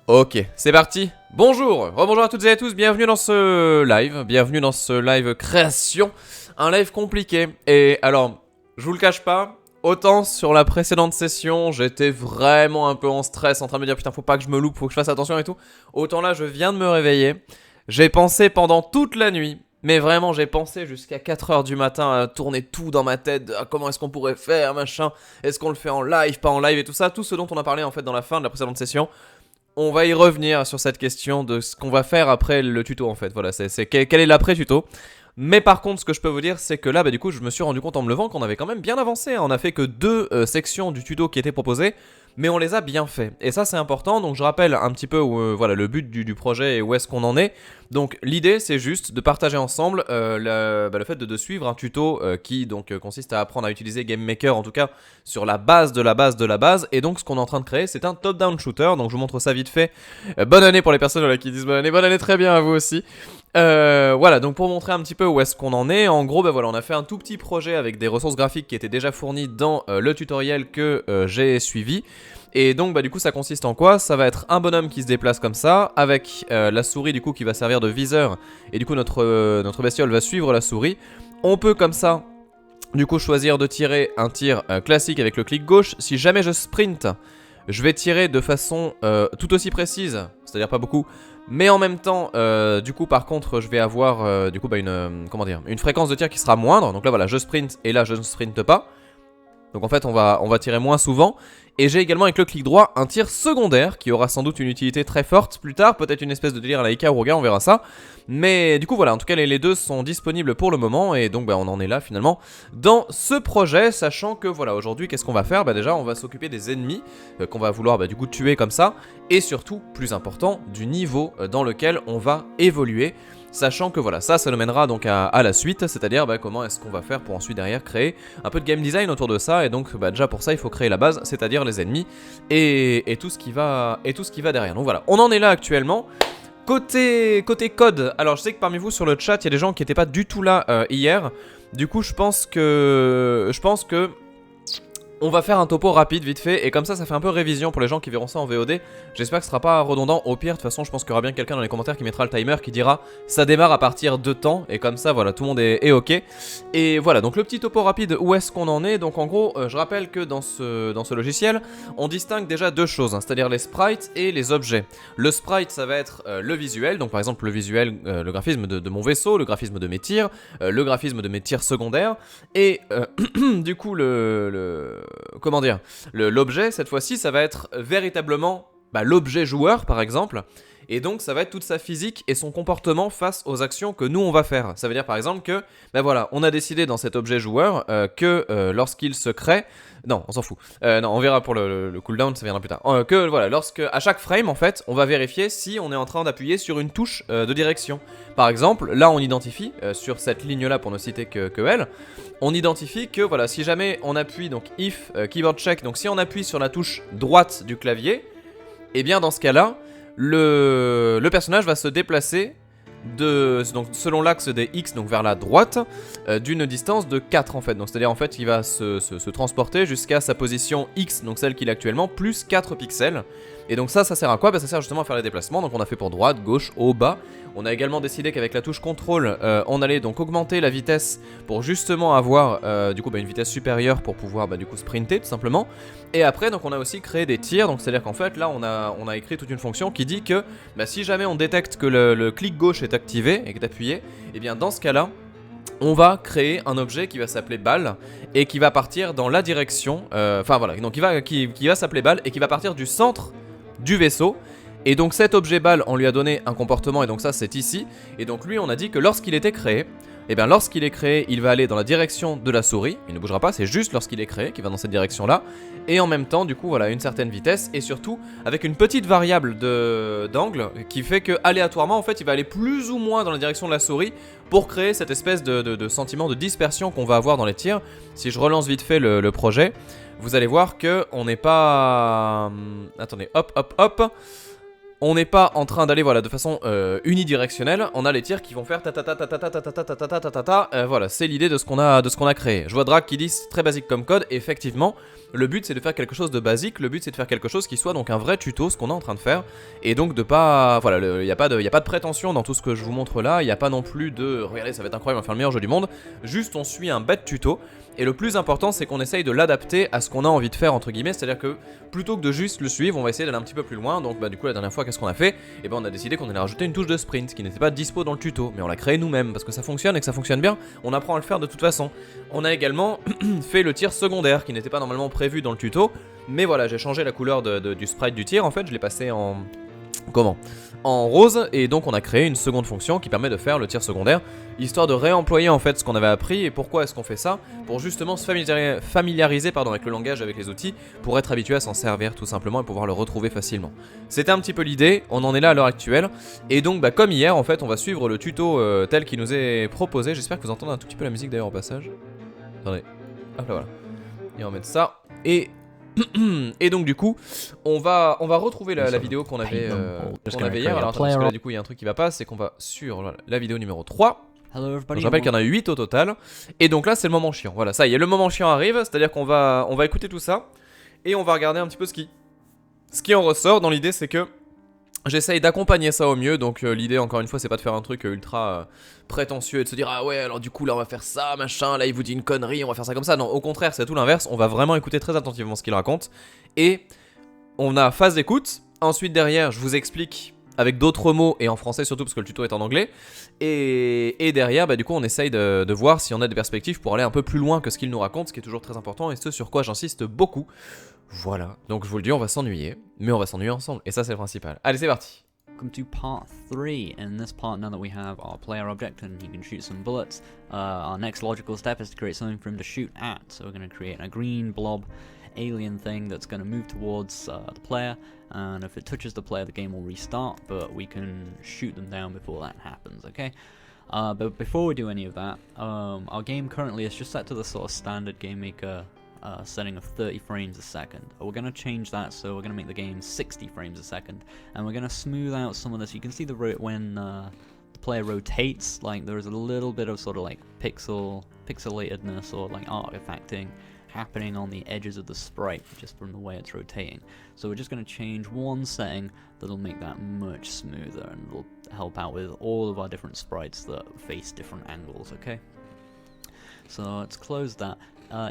Ok, c'est parti. Bonjour, rebonjour à toutes et à tous, bienvenue dans ce live création. Un live compliqué. Et alors, je vous le cache pas, autant sur la précédente session, j'étais vraiment un peu en stress, en train de me dire putain faut pas que je me loupe, faut que je fasse attention et tout. Autant là, je viens de me réveiller. J'ai pensé pendant toute la nuit. Mais vraiment, j'ai pensé jusqu'à 4h du matin à tourner tout dans ma tête, à comment est-ce qu'on pourrait faire, machin, est-ce qu'on le fait en live, pas en live et tout ça, tout ce dont on a parlé en fait dans la fin de la précédente session. On va y revenir sur cette question de ce qu'on va faire après le tuto en fait. Voilà, quel est l'après-tuto. Mais par contre, ce que je peux vous dire, c'est que là, du coup, je me suis rendu compte en me levant qu'on avait quand même bien avancé. On a fait que 2 sections du tuto qui étaient proposées, mais on les a bien fait. Et ça, c'est important. Donc, je rappelle un petit peu voilà, le but du projet et où est-ce qu'on en est. Donc, l'idée, c'est juste de partager ensemble le fait de suivre un tuto qui consiste à apprendre à utiliser GameMaker, en tout cas sur la base de la base de la base. Et donc, ce qu'on est en train de créer, c'est un top-down shooter. Donc, je vous montre ça vite fait. Bonne année pour les personnes qui disent bonne année, très bien à vous aussi. Voilà, donc pour montrer un petit peu où est-ce qu'on en est, en gros, voilà, on a fait un tout petit projet avec des ressources graphiques qui étaient déjà fournies dans le tutoriel que j'ai suivi. Et donc, du coup, ça consiste en quoi? Ça va être un bonhomme qui se déplace comme ça, avec la souris, du coup, qui va servir de viseur. Et du coup, notre bestiole va suivre la souris. On peut, comme ça, du coup, choisir de tirer un tir classique avec le clic gauche. Si jamais je sprint, je vais tirer de façon tout aussi précise, c'est-à-dire pas beaucoup. Mais en même temps, du coup, par contre, je vais avoir une fréquence de tir qui sera moindre. Donc là, voilà, je sprint et là, je ne sprinte pas. Donc en fait, on va tirer moins souvent. Et j'ai également avec le clic droit un tir secondaire qui aura sans doute une utilité très forte plus tard. Peut-être une espèce de délire à la Ika ou Roga, on verra ça. Mais du coup, voilà, en tout cas, les deux sont disponibles pour le moment. Et donc, on en est là finalement dans ce projet. Sachant que, voilà, aujourd'hui, qu'est-ce qu'on va faire? Déjà, on va s'occuper des ennemis qu'on va vouloir du coup tuer comme ça. Et surtout, plus important, du niveau dans lequel on va évoluer. Sachant que voilà, ça nous mènera donc à la suite, c'est-à-dire comment est-ce qu'on va faire pour ensuite derrière créer un peu de game design autour de ça. Et donc déjà pour ça il faut créer la base, c'est-à-dire les ennemis et tout ce qui va derrière. Donc voilà, on en est là actuellement. Côté code, alors je sais que parmi vous sur le chat il y a des gens qui n'étaient pas du tout là hier. Du coup je pense que on va faire un topo rapide vite fait et comme ça fait un peu révision pour les gens qui verront ça en VOD. J'espère que ce sera pas redondant. Au pire de toute façon je pense qu'il y aura bien quelqu'un dans les commentaires qui mettra le timer qui dira ça démarre à partir de temps et comme ça voilà tout le monde est ok. Et voilà donc le petit topo rapide où est-ce qu'on en est. Donc en gros je rappelle que dans ce logiciel on distingue déjà deux choses c'est-à-dire les sprites et les objets. Le sprite ça va être le visuel, donc par exemple le visuel, le graphisme de mon vaisseau, le graphisme de mes tirs, le graphisme de mes tirs secondaires et du coup l'objet cette fois-ci ça va être véritablement l'objet joueur par exemple. Et donc ça va être toute sa physique et son comportement face aux actions que nous on va faire. Ça veut dire par exemple que voilà, on a décidé dans cet objet joueur que lorsqu'il se crée, non on s'en fout, non on verra pour le cooldown, ça viendra plus tard, que voilà, lorsque à chaque frame en fait on va vérifier si on est en train d'appuyer sur une touche de direction. Par exemple là on identifie sur cette ligne là pour ne citer que elle, on identifie que voilà, si jamais on appuie donc if keyboard check, donc si on appuie sur la touche droite du clavier, et bien dans ce cas là le personnage va se déplacer donc selon l'axe des X, donc vers la droite, d'une distance de 4 en fait. Donc c'est-à-dire en fait il va se transporter jusqu'à sa position X, donc celle qu'il a actuellement, plus 4 pixels. Et donc ça sert à quoi? Ça sert justement à faire les déplacements. Donc on a fait pour droite, gauche, haut, bas. On a également décidé qu'avec la touche contrôle, on allait donc augmenter la vitesse pour justement avoir une vitesse supérieure pour pouvoir du coup sprinter tout simplement. Et après donc on a aussi créé des tirs, donc c'est à dire qu'en fait là on a écrit toute une fonction qui dit que si jamais on détecte que le clic gauche est activé et que est appuyé, et bien dans ce cas là on va créer un objet qui va s'appeler balle et qui va partir dans la direction, donc qui va s'appeler balle et qui va partir du centre du vaisseau. Et donc cet objet balle on lui a donné un comportement et donc ça c'est ici. Et donc lui on a dit que lorsqu'il était créé, lorsqu'il est créé il va aller dans la direction de la souris, il ne bougera pas, c'est juste lorsqu'il est créé qu'il va dans cette direction là. Et en même temps du coup voilà une certaine vitesse et surtout avec une petite variable d'angle qui fait que aléatoirement en fait il va aller plus ou moins dans la direction de la souris pour créer cette espèce de sentiment de dispersion qu'on va avoir dans les tirs. Si je relance vite fait le projet, vous allez voir que on n'est pas... Attendez, hop. on n'est pas en train d'aller voilà de façon unidirectionnelle. On a les tirs qui vont faire ta ta ta ta ta ta ta ta ta ta ta ta ta ta. Voilà, c'est l'idée de ce qu'on a créé. Je vois Drake qui dit c'est très basique comme code. Et effectivement, le but c'est de faire quelque chose de basique. Le but c'est de faire quelque chose qui soit donc un vrai tuto, ce qu'on est en train de faire. Et donc de pas voilà, il y a pas de prétention dans tout ce que je vous montre là. Il y a pas non plus de regardez ça va être incroyable, on va faire le meilleur jeu du monde. Juste on suit un bête tuto. Et le plus important c'est qu'on essaye de l'adapter à ce qu'on a envie de faire entre guillemets, c'est à dire que plutôt que de juste le suivre on va essayer d'aller un petit peu plus loin. Donc bah du coup la dernière fois qu'est-ce qu'on a fait? Et ben on a décidé qu'on allait rajouter une touche de sprint qui n'était pas dispo dans le tuto, mais on l'a créé nous-mêmes parce que ça fonctionne et que ça fonctionne bien, on apprend à le faire de toute façon. On a également fait le tir secondaire qui n'était pas normalement prévu dans le tuto, mais voilà j'ai changé la couleur du sprite du tir en fait, je l'ai passé en... Comment? En rose, et donc on a créé une seconde fonction qui permet de faire le tir secondaire, histoire de réemployer en fait ce qu'on avait appris. Et pourquoi est-ce qu'on fait ça? Pour justement se familiariser avec le langage, avec les outils, pour être habitué à s'en servir tout simplement et pouvoir le retrouver facilement. C'était un petit peu l'idée, on en est là à l'heure actuelle, et donc bah, comme hier en fait on va suivre le tuto tel qu'il nous est proposé. J'espère que vous entendez un tout petit peu la musique d'ailleurs au passage. Attendez, hop là voilà, et on va mettre ça, et donc du coup on va retrouver la vidéo qu'on avait hier. Alors attends, parce que là du coup il y a un truc qui va pas, c'est qu'on va sur la vidéo numéro 3. Donc, je rappelle qu'il y en a 8 au total. Et donc là c'est le moment chiant, voilà ça y est, le moment chiant arrive. C'est à dire qu'on va écouter tout ça et on va regarder un petit peu ce qui en ressort. Dans l'idée c'est que j'essaye d'accompagner ça au mieux, donc l'idée encore une fois c'est pas de faire un truc ultra prétentieux et de se dire ah ouais alors du coup là on va faire ça machin, là il vous dit une connerie on va faire ça comme ça. Non, au contraire c'est tout l'inverse, on va vraiment écouter très attentivement ce qu'il raconte. Et on a phase d'écoute, ensuite derrière je vous explique avec d'autres mots et en français surtout parce que le tuto est en anglais. Et derrière bah du coup on essaye de voir si on a des perspectives pour aller un peu plus loin que ce qu'il nous raconte, ce qui est toujours très important et ce sur quoi j'insiste beaucoup. Voilà, donc je vous le dis, on va s'ennuyer, mais on va s'ennuyer ensemble, et ça c'est le principal. Allez, c'est parti. Welcome to part 3. In this part, now that we have our player object and he can shoot some bullets, our next logical step is to create something for him to shoot at. So we're going to create a green blob alien thing that's going to move towards the player, and if it touches the player the game will restart, but we can shoot them down before that happens, okay? But before we do any of that, our game currently is just set to the sort of standard GameMaker setting of 30 frames a second. We're going to change that, so we're going to make the game 60 frames a second, and we're going to smooth out some of this. You can see when the player rotates, like there is a little bit of sort of like pixelatedness or like artifacting happening on the edges of the sprite just from the way it's rotating. So we're just going to change one setting that'll make that much smoother, and it'll help out with all of our different sprites that face different angles, okay? So let's close that.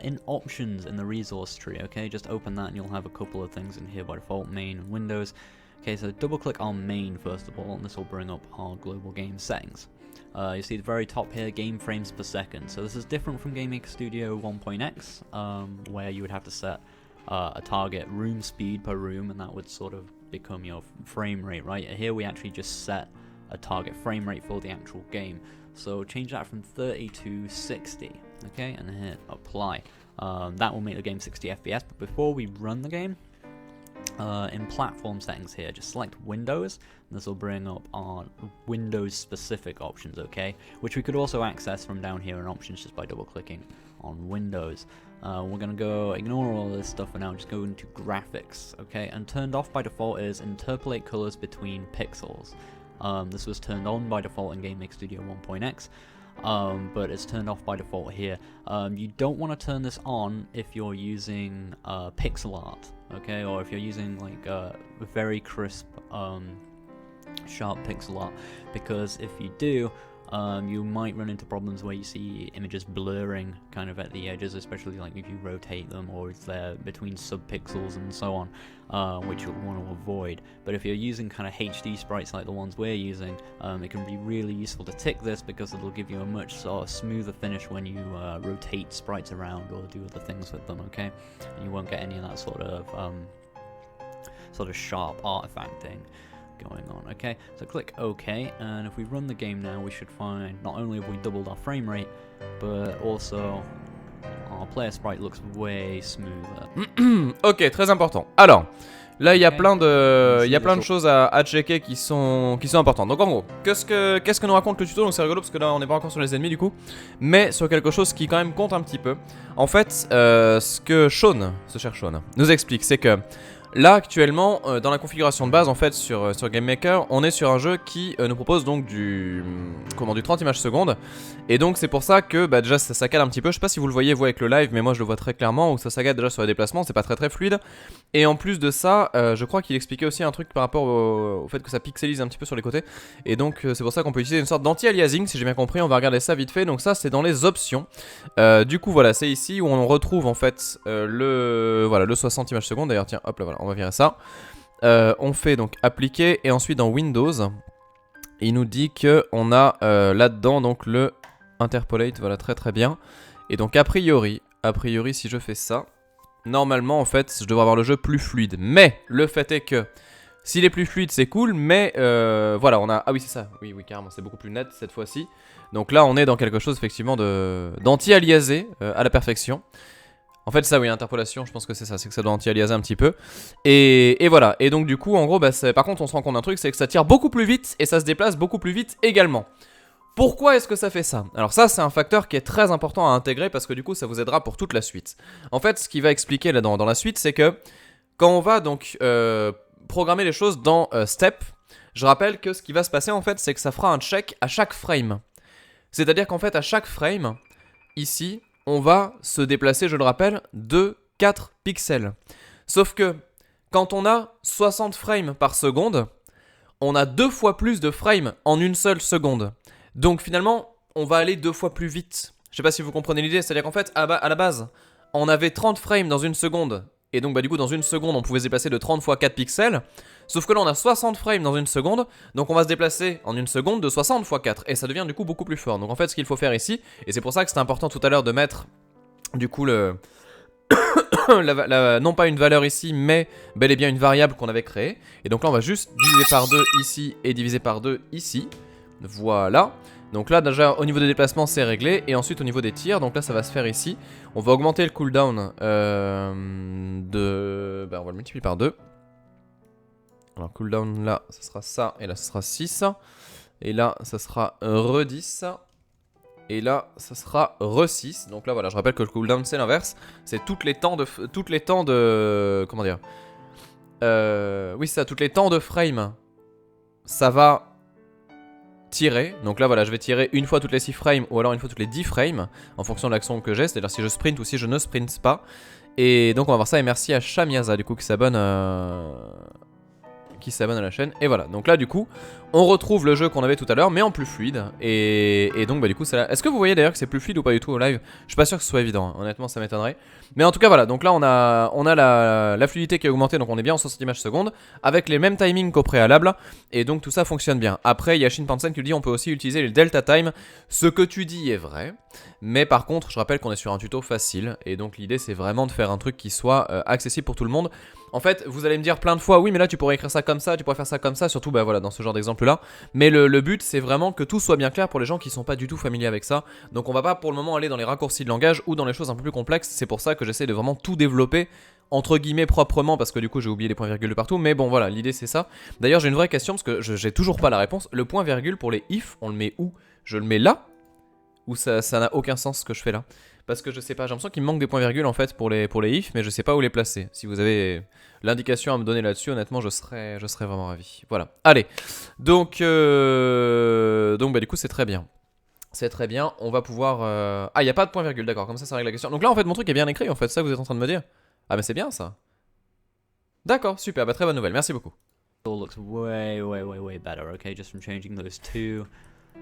In options in the resource tree, okay, just open that and you'll have a couple of things in here by default, main and Windows. Okay, so double click on main first of all, and this will bring up our global game settings. You see the very top here, game frames per second. So this is different from GameMaker Studio 1.x, where you would have to set a target room speed per room, and that would sort of become your frame rate, right? Here we actually just set a target frame rate for the actual game. So change that from 30 to 60, okay, and hit apply. That will make the game 60 FPS, but before we run the game, in platform settings here, just select Windows, and this will bring up our Windows specific options, okay, which we could also access from down here in options just by double clicking on Windows. We're gonna go ignore all this stuff for now, just go into graphics, okay, and turned off by default is interpolate colors between pixels. This was turned on by default in GameMaker Studio 1.x, but it's turned off by default here. You don't want to turn this on if you're using pixel art, okay, or if you're using like very crisp, sharp pixel art, because if you do, you might run into problems where you see images blurring kind of at the edges, especially like if you rotate them or if they're between subpixels and so on, which you'll want to avoid. But if you're using kind of HD sprites like the ones we're using, it can be really useful to tick this because it'll give you a much sort of smoother finish when you rotate sprites around or do other things with them, okay? And you won't get any of that sort of sharp artifacting going on, okay? So click OK, and if we run the game now, we should find not only have we doubled our frame rate, but also our player sprite looks way smoother. Ok, très important. Alors, là il y a plein de choses à checker qui sont importantes. Donc en gros, qu'est-ce que nous raconte le tuto? Donc c'est rigolo parce que là on n'est pas encore sur les ennemis du coup, mais sur quelque chose qui quand même compte un petit peu. En fait, ce que Sean, ce cher Sean, nous explique, c'est que Là actuellement, dans la configuration de base en fait sur GameMaker, on est sur un jeu qui nous propose donc du 30 images secondes. Et donc c'est pour ça que déjà ça saccade un petit peu. Je sais pas si vous le voyez vous avec le live, mais moi je le vois très clairement où ça saccade déjà sur les déplacements, c'est pas très fluide. Et en plus de ça, je crois qu'il expliquait aussi un truc par rapport au fait que ça pixelise un petit peu sur les côtés. Et donc c'est pour ça qu'on peut utiliser une sorte d'anti-aliasing, si j'ai bien compris. On va regarder ça vite fait. Donc ça c'est dans les options. Du coup voilà, c'est ici où on retrouve en fait le 60 images secondes. D'ailleurs tiens, hop là voilà, on va virer ça. On fait donc appliquer et ensuite dans Windows, il nous dit que on a là-dedans donc le interpolate, voilà très bien. Et donc a priori si je fais ça, normalement en fait je devrais avoir le jeu plus fluide. Mais le fait est que s'il est plus fluide c'est cool, mais voilà on a... Ah oui c'est ça, oui carrément c'est beaucoup plus net cette fois-ci. Donc là on est dans quelque chose effectivement d'anti-aliasé à la perfection. En fait ça oui, interpolation je pense que c'est ça, c'est que ça doit anti-aliaser un petit peu. Et voilà, et donc du coup en gros par contre on se rend compte d'un truc, c'est que ça tire beaucoup plus vite et ça se déplace beaucoup plus vite également. Pourquoi est-ce que ça fait ça? Alors ça c'est un facteur qui est très important à intégrer parce que du coup ça vous aidera pour toute la suite. En fait ce qu'il va expliquer là dans la suite c'est que quand on va donc programmer les choses dans Step, je rappelle que ce qui va se passer en fait c'est que ça fera un check à chaque frame. C'est-à-dire qu'en fait à chaque frame, ici, on va se déplacer, je le rappelle, de 4 pixels. Sauf que quand on a 60 frames par seconde, on a 2 fois plus de frames en une seule seconde. Donc finalement, on va aller 2 fois plus vite. Je sais pas si vous comprenez l'idée, c'est-à-dire qu'en fait, à la base, on avait 30 frames dans une seconde. Et donc du coup, dans une seconde, on pouvait se déplacer de 30 fois 4 pixels. Sauf que là, on a 60 frames dans une seconde. Donc on va se déplacer en une seconde de 60 fois 4. Et ça devient du coup beaucoup plus fort. Donc en fait, ce qu'il faut faire ici, et c'est pour ça que c'était important tout à l'heure de mettre du coup non pas une valeur ici, mais bel et bien une variable qu'on avait créée. Et donc là, on va juste diviser par 2 ici et diviser par 2 ici. Voilà. Donc là déjà au niveau des déplacements c'est réglé. Et ensuite au niveau des tirs, donc là ça va se faire ici. On va augmenter le cooldown on va le multiplier par 2. Alors cooldown là ça sera ça. Et là ça sera 6. Et là ça sera re-10. Et là ça sera re-6. Donc là voilà, je rappelle que le cooldown c'est l'inverse. C'est toutes les temps de... Comment dire oui c'est ça, toutes les temps de frame. Ça va tirer, donc là voilà je vais tirer une fois toutes les 6 frames ou alors une fois toutes les 10 frames en fonction de l'action que j'ai, c'est à dire si je sprint ou si je ne sprint pas. Et donc on va voir ça et merci à Shamiaza du coup qui s'abonne à la chaîne. Et voilà, donc là du coup on retrouve le jeu qu'on avait tout à l'heure mais en plus fluide. Et donc du coup c'est là. Est-ce que vous voyez d'ailleurs que c'est plus fluide ou pas du tout au live? Je suis pas sûr que ce soit évident, hein. Honnêtement ça m'étonnerait. Mais en tout cas voilà, donc là on a la fluidité qui a augmenté, donc on est bien en 60 images secondes avec les mêmes timings qu'au préalable. Et donc tout ça fonctionne bien. Après il y a Shin Pansen qui dit on peut aussi utiliser le delta time. Ce que tu dis est vrai, mais par contre je rappelle qu'on est sur un tuto facile. Et donc l'idée c'est vraiment de faire un truc qui soit accessible pour tout le monde. En fait, vous allez me dire plein de fois, oui, mais là tu pourrais écrire ça comme ça, tu pourrais faire ça comme ça, surtout voilà, dans ce genre d'exemple là. Mais le but, c'est vraiment que tout soit bien clair pour les gens qui sont pas du tout familiers avec ça. Donc on va pas pour le moment aller dans les raccourcis de langage ou dans les choses un peu plus complexes. C'est pour ça que j'essaie de vraiment tout développer, entre guillemets proprement, parce que du coup j'ai oublié les points virgules de partout. Mais bon voilà, l'idée c'est ça. D'ailleurs j'ai une vraie question, parce que j'ai toujours pas la réponse. Le point virgule pour les if, on le met où? Je le mets là? Ou ça n'a aucun sens ce que je fais là? Parce que je sais pas, j'ai l'impression qu'il me manque des points virgules en fait pour les if, mais je sais pas où les placer. Si vous avez l'indication à me donner là-dessus, honnêtement je serais vraiment ravi. Voilà, allez. Donc du coup c'est très bien. C'est très bien, on va pouvoir... Ah, il n'y a pas de point virgule, d'accord, comme ça règle la question. Donc là en fait mon truc est bien écrit en fait, ça que vous êtes en train de me dire? Ah mais c'est bien ça. D'accord, super, très bonne nouvelle, merci beaucoup. It all looks way better, okay, just from changing those two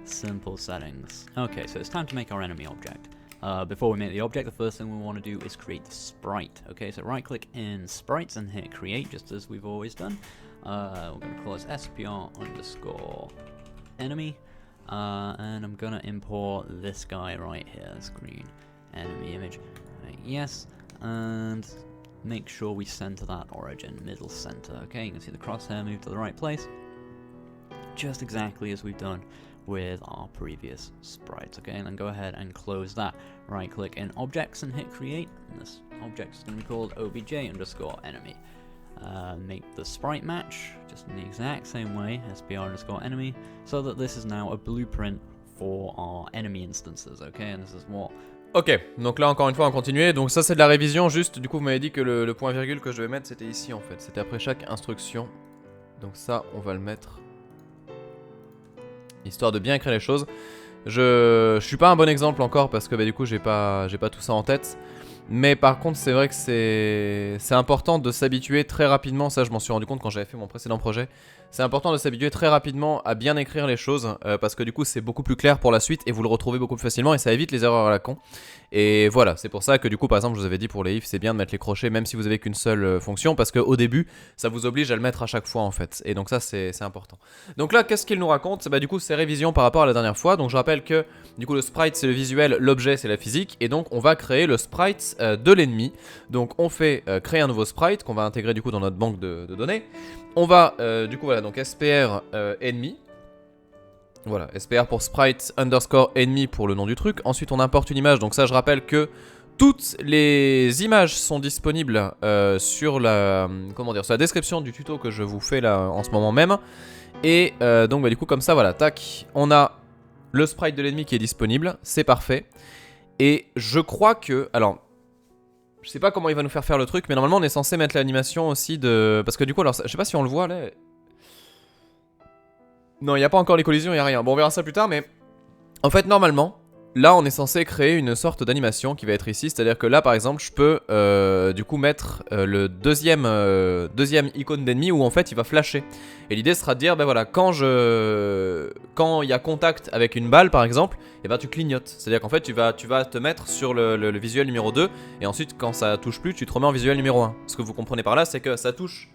simple settings. Okay, so it's time to make our enemy object. Before we make the object, the first thing we want to do is create the sprite. Okay, so right click in sprites and hit create, just as we've always done. We're going to call this SPR_enemy. And I'm going to import this guy right here, this green enemy image. Yes, and make sure we center that origin, middle center. Okay, you can see the crosshair move to the right place. Just exactly as we've done with our previous sprites. Okay, and then go ahead and close that. Right click in objects and hit create, and this object is going to be called obj_enemy. Make the sprite match just in the exact same way, SPR_enemy, so that this is now a blueprint for our enemy instances. Okay, and this is what Ok, donc là encore une fois on va continuer, donc ça c'est de la révision, juste du coup vous m'avez dit que le point virgule que je devais mettre c'était ici en fait, c'était après chaque instruction, donc ça on va le mettre, histoire de bien écrire les choses. Je suis pas un bon exemple encore parce que bah, du coup j'ai pas tout ça en tête, mais par contre c'est vrai que c'est important de s'habituer très rapidement, ça je m'en suis rendu compte quand j'avais fait mon précédent projet. C'est important de s'habituer très rapidement à bien écrire les choses parce que du coup c'est beaucoup plus clair pour la suite et vous le retrouvez beaucoup plus facilement et ça évite les erreurs à la con. Et voilà, c'est pour ça que du coup par exemple je vous avais dit pour les ifs c'est bien de mettre les crochets même si vous avez qu'une seule fonction parce qu'au début ça vous oblige à le mettre à chaque fois en fait. Et donc ça c'est important. Donc là qu'est-ce qu'il nous raconte? Bah du coup c'est révision par rapport à la dernière fois. Donc je rappelle que du coup le sprite c'est le visuel, l'objet c'est la physique et donc on va créer le sprite de l'ennemi. Donc on fait créer un nouveau sprite qu'on va intégrer du coup dans notre banque de données. On va du coup voilà donc SPR ennemi. Voilà, SPR pour sprite underscore ennemi pour le nom du truc. Ensuite on importe une image, donc ça je rappelle que toutes les images sont disponibles sur la sur la description du tuto que je vous fais là en ce moment même. Et donc bah, du coup comme ça voilà, tac, on a le sprite de l'ennemi qui est disponible, c'est parfait. Et je crois que, alors je sais pas comment il va nous faire le truc, mais normalement on est censé mettre l'animation aussi de... Parce que du coup, alors je sais pas si on le voit là. Non, il n'y a pas encore les collisions, il n'y a rien. Bon, on verra ça plus tard, mais... En fait, normalement, là on est censé créer une sorte d'animation qui va être ici. C'est-à-dire que là, par exemple, je peux du coup mettre le deuxième icône d'ennemi où en fait il va flasher. Et l'idée sera de dire, ben voilà, quand il y a contact avec une balle par exemple, et ben tu clignotes. C'est-à-dire qu'en fait tu vas te mettre sur le visuel numéro 2 et ensuite quand ça touche plus, tu te remets en visuel numéro 1. Ce que vous comprenez par là, c'est que ça touche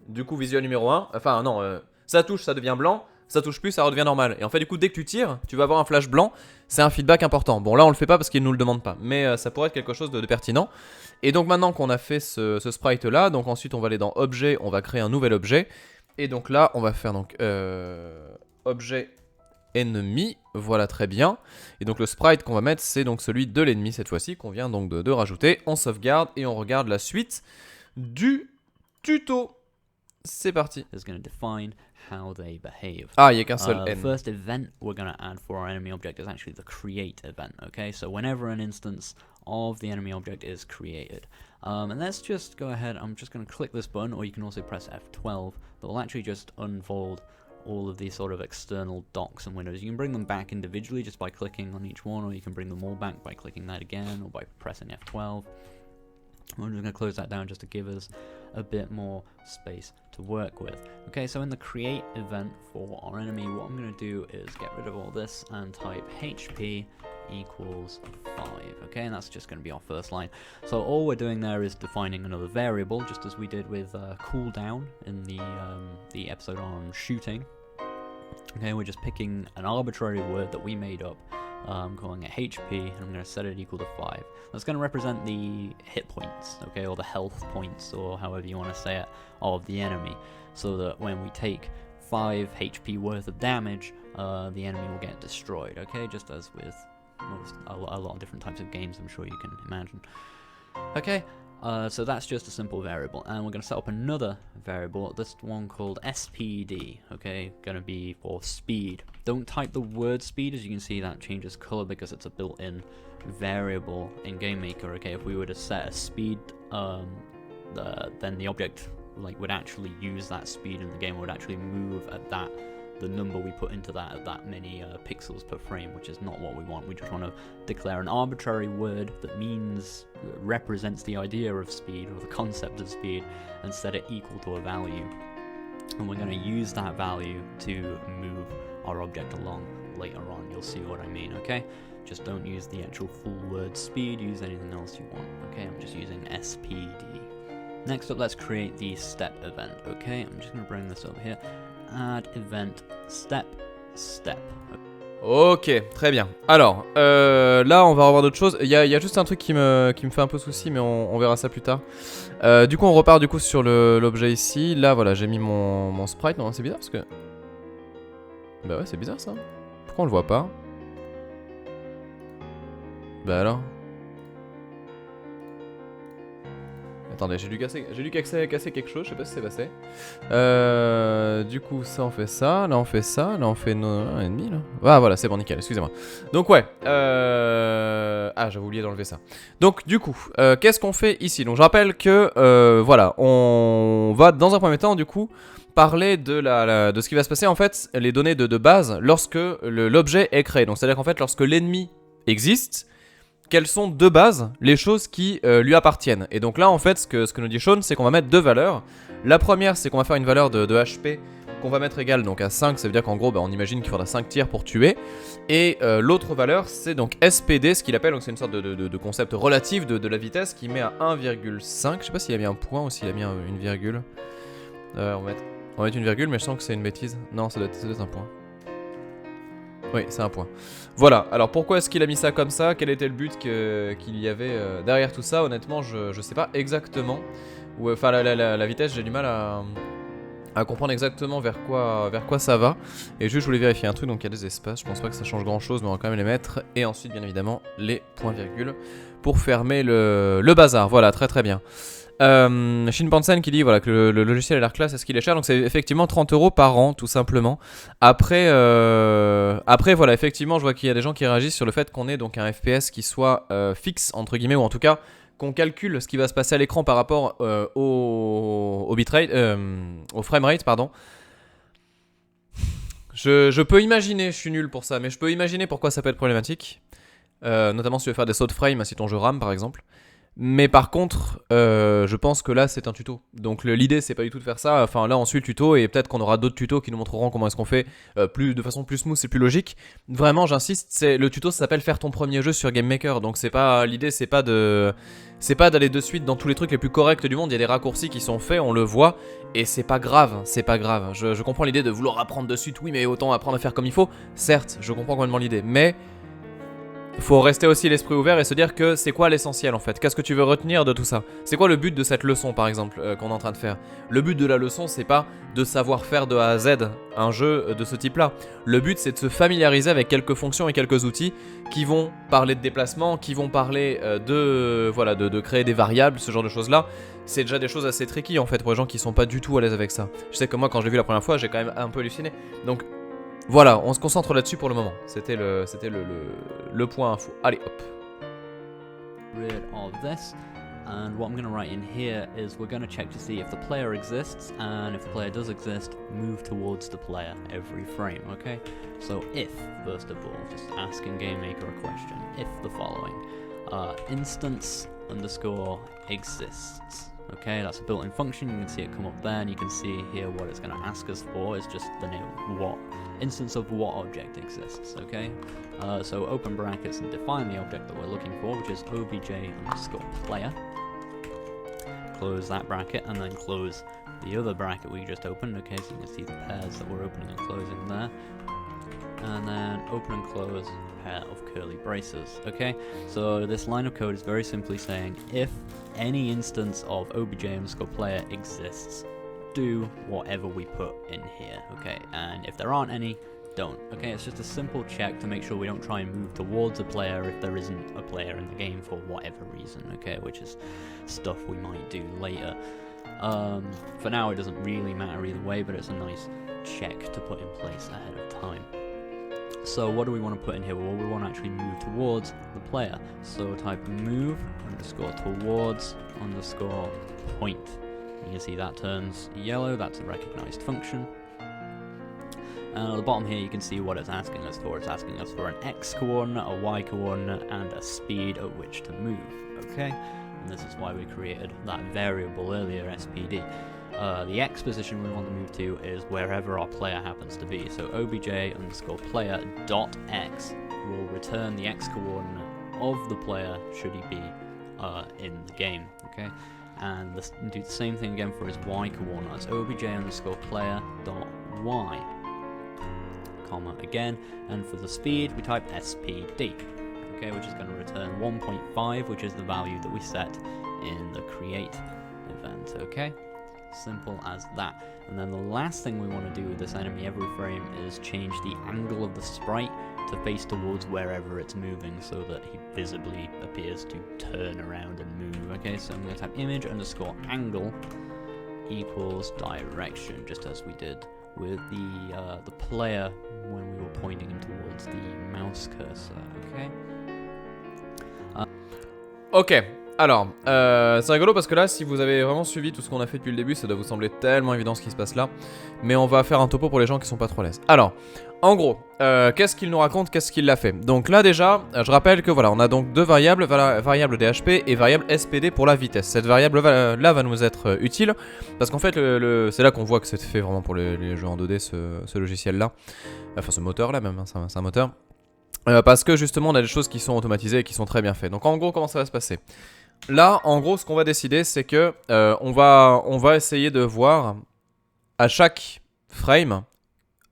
du coup visuel numéro 1, enfin non, ça touche, ça devient blanc. Ça touche plus, ça redevient normal. Et en fait, du coup, dès que tu tires, tu vas avoir un flash blanc. C'est un feedback important. Bon, là, on le fait pas parce qu'il nous le demande pas. Mais ça pourrait être quelque chose de pertinent. Et donc, maintenant qu'on a fait ce sprite là, donc ensuite, on va aller dans objet. On va créer un nouvel objet. Et donc là, on va faire donc objet ennemi. Voilà, très bien. Et donc, le sprite qu'on va mettre, c'est donc celui de l'ennemi cette fois-ci, qu'on vient donc de rajouter. On sauvegarde et on regarde la suite du tuto. C'est parti. How they behave. Ah, il n'y a qu'un seul The N. first event we're going to add for our enemy object is actually the create event, okay? So whenever an instance of the enemy object is created. And let's just go ahead, I'm just going to click this button, or you can also press F12. That will actually just unfold all of these sort of external docs and windows. You can bring them back individually just by clicking on each one, or you can bring them all back by clicking that again, or by pressing F12. I'm just going to close that down just to give us a bit more space to work with. Okay, so in the create event for our enemy, what I'm going to do is get rid of all this and type HP equals 5. Okay, and that's just going to be our first line. So all we're doing there is defining another variable, just as we did with cooldown in the episode on shooting. Okay, we're just picking an arbitrary word that we made up. I'm calling it HP, and I'm going to set it equal to 5. That's going to represent the hit points, okay, or the health points, or however you want to say it, of the enemy, so that when we take 5 HP worth of damage, the enemy will get destroyed, okay, just as with a lot of different types of games, I'm sure you can imagine. Okay, so that's just a simple variable, and we're going to set up another variable, this one called SPD, okay, going to be for speed. Don't type the word speed, as you can see that changes color because it's a built-in variable in GameMaker, okay. If we were to set a speed, then the object would actually use that speed in the game, would actually move at the number we put into that at that many pixels per frame, which is not what we want. We just want to declare an arbitrary word that represents the idea of speed or the concept of speed and set it equal to a value. And we're going to use that value to move our object along later on. You'll see what I mean, okay? Just don't use the actual full word speed, use anything else you want, okay? I'm just using SPD. Next up, let's create the step event, okay? I'm just going to bring this over here. Add event step. Ok, très bien. Alors, là on va revoir d'autres choses. Il y a juste un truc qui me fait un peu souci, mais on verra ça plus tard. Du coup on repart du coup sur l'objet ici. Là voilà, j'ai mis mon sprite. Non, c'est bizarre parce que... Bah ouais, c'est bizarre ça. Pourquoi on le voit pas? Bah alors... Attendez, j'ai dû casser quelque chose, je sais pas si c'est passé. Du coup, ça on fait ça, là on fait ça, là on fait 1,5 là. Ah voilà, c'est bon, nickel, excusez-moi. Donc ouais, ah j'avais oublié d'enlever ça. Donc du coup, qu'est-ce qu'on fait ici? Donc je rappelle que, voilà, on va dans un premier temps du coup parler de ce qui va se passer en fait, les données de base lorsque l'objet est créé. Donc c'est-à-dire qu'en fait, lorsque l'ennemi existe, quelles sont de base les choses qui lui appartiennent. Et donc là en fait ce que nous dit Sean, c'est qu'on va mettre deux valeurs. La première, c'est qu'on va faire une valeur de HP qu'on va mettre égale donc à 5, ça veut dire qu'en gros on imagine qu'il faudra 5 tirs pour tuer. Et l'autre valeur, c'est donc SPD, ce qu'il appelle, donc c'est une sorte de concept relatif de la vitesse qui met à 1,5. Je sais pas s'il a mis un point ou s'il a mis une virgule. On va mettre une virgule, mais je sens que c'est une bêtise. Non, ça doit être un point. Oui, c'est un point. Voilà, alors pourquoi est-ce qu'il a mis ça comme ça? Quel était le but qu'il y avait derrière tout ça? Honnêtement, je sais pas exactement. Enfin, la vitesse, j'ai du mal à comprendre exactement vers quoi ça va. Et juste, je voulais vérifier un truc, donc il y a des espaces. Je pense pas que ça change grand-chose, mais on va quand même les mettre. Et ensuite, bien évidemment, les points-virgules pour fermer le bazar. Voilà, très très bien. Shinpansen qui dit voilà, que le logiciel a l'air classe, est-ce qu'il est cher? Donc c'est effectivement 30 € par an, tout simplement. Après, voilà, effectivement, je vois qu'il y a des gens qui réagissent sur le fait qu'on ait donc un FPS qui soit fixe, entre guillemets, ou en tout cas qu'on calcule ce qui va se passer à l'écran par rapport au bitrate, au framerate, pardon. Je peux imaginer, je suis nul pour ça, mais je peux imaginer pourquoi ça peut être problématique. Notamment si tu veux faire des sauts de frame, si ton jeu rame par exemple. Mais par contre, je pense que là c'est un tuto. Donc l'idée c'est pas du tout de faire ça. Enfin là on suit le tuto et peut-être qu'on aura d'autres tutos qui nous montreront comment est-ce qu'on fait de façon plus smooth et plus logique. Vraiment j'insiste, le tuto ça s'appelle faire ton premier jeu sur Game Maker. Donc l'idée c'est pas d'aller de suite dans tous les trucs les plus corrects du monde. Il y a des raccourcis qui sont faits, on le voit. Et c'est pas grave, c'est pas grave. Je comprends l'idée de vouloir apprendre de suite, oui mais autant apprendre à faire comme il faut. Certes, je comprends complètement l'idée, mais faut rester aussi l'esprit ouvert et se dire que c'est quoi l'essentiel en fait. Qu'est-ce que tu veux retenir de tout ça? C'est quoi le but de cette leçon par exemple qu'on est en train de faire? Le but de la leçon c'est pas de savoir faire de A à Z un jeu de ce type là. Le but c'est de se familiariser avec quelques fonctions et quelques outils qui vont parler de déplacement, qui vont parler de créer des variables, ce genre de choses là. C'est déjà des choses assez tricky en fait pour les gens qui sont pas du tout à l'aise avec ça. Je sais que moi quand j'ai vu la première fois j'ai quand même un peu halluciné. Donc voilà, on se concentre là-dessus pour le moment. C'était le point info. Allez, hop. Rid of this, and what I'm going to write in here is we're going to check to see if the player exists, and if the player does exist, move towards the player every frame, okay? So if, first of all, just asking GameMaker a question, if the following, instance underscore exists. Okay, that's a built-in function, you can see it come up there, and you can see here what it's going to ask us for is just the name what instance of what object exists, okay? So open brackets and define the object that we're looking for, which is obj underscore player. Close that bracket and then close the other bracket we just opened, okay, so you can see the pairs that we're opening and closing there. And then open and close a pair of curly braces, okay? So this line of code is very simply saying if any instance of obj underscore player exists, do whatever we put in here, okay? And if there aren't any, don't, okay? It's just a simple check to make sure we don't try and move towards a player if there isn't a player in the game for whatever reason, okay? Which is stuff we might do later. For now it doesn't really matter either way, but it's a nice check to put in place ahead of time. So what do we want to put in here? Well, we want to actually move towards the player. So type move underscore towards underscore point. You can see that turns yellow, that's a recognized function. And at the bottom here you can see what it's asking us for. It's asking us for an X coordinate, a Y coordinate, and a speed at which to move, okay? And this is why we created that variable earlier, SPD. The X position we want to move to is wherever our player happens to be. So obj underscore player dot X will return the X coordinate of the player should he be in the game, okay? And do the same thing again for his Y coordinates. Obj underscore player dot Y, comma again, and for the speed we type SPD, okay, which is going to return 1.5, which is the value that we set in the create event, okay? Simple as that. And then the last thing we want to do with this enemy every frame is change the angle of the sprite to face towards wherever it's moving so that he visibly appears to turn around and move. Okay, so I'm going to type image underscore angle equals direction, just as we did with the player when we were pointing him towards the mouse cursor. Okay. Ok, alors, c'est rigolo parce que là, si vous avez vraiment suivi tout ce qu'on a fait depuis le début, ça doit vous sembler tellement évident ce qui se passe là. Mais on va faire un topo pour les gens qui sont pas trop à l'aise. Alors, en gros, qu'est-ce qu'il nous raconte, qu'est-ce qu'il a fait? Donc là déjà, je rappelle que voilà, on a donc deux variables, variable DHP et variable SPD pour la vitesse. Cette variable là va nous être utile parce qu'en fait, c'est là qu'on voit que c'est fait vraiment pour les jeux en 2D, ce logiciel là. Enfin, ce moteur là même, hein, c'est un moteur. Parce que justement on a des choses qui sont automatisées et qui sont très bien faites. Donc en gros comment ça va se passer? Là en gros ce qu'on va décider c'est que on va essayer de voir à chaque frame,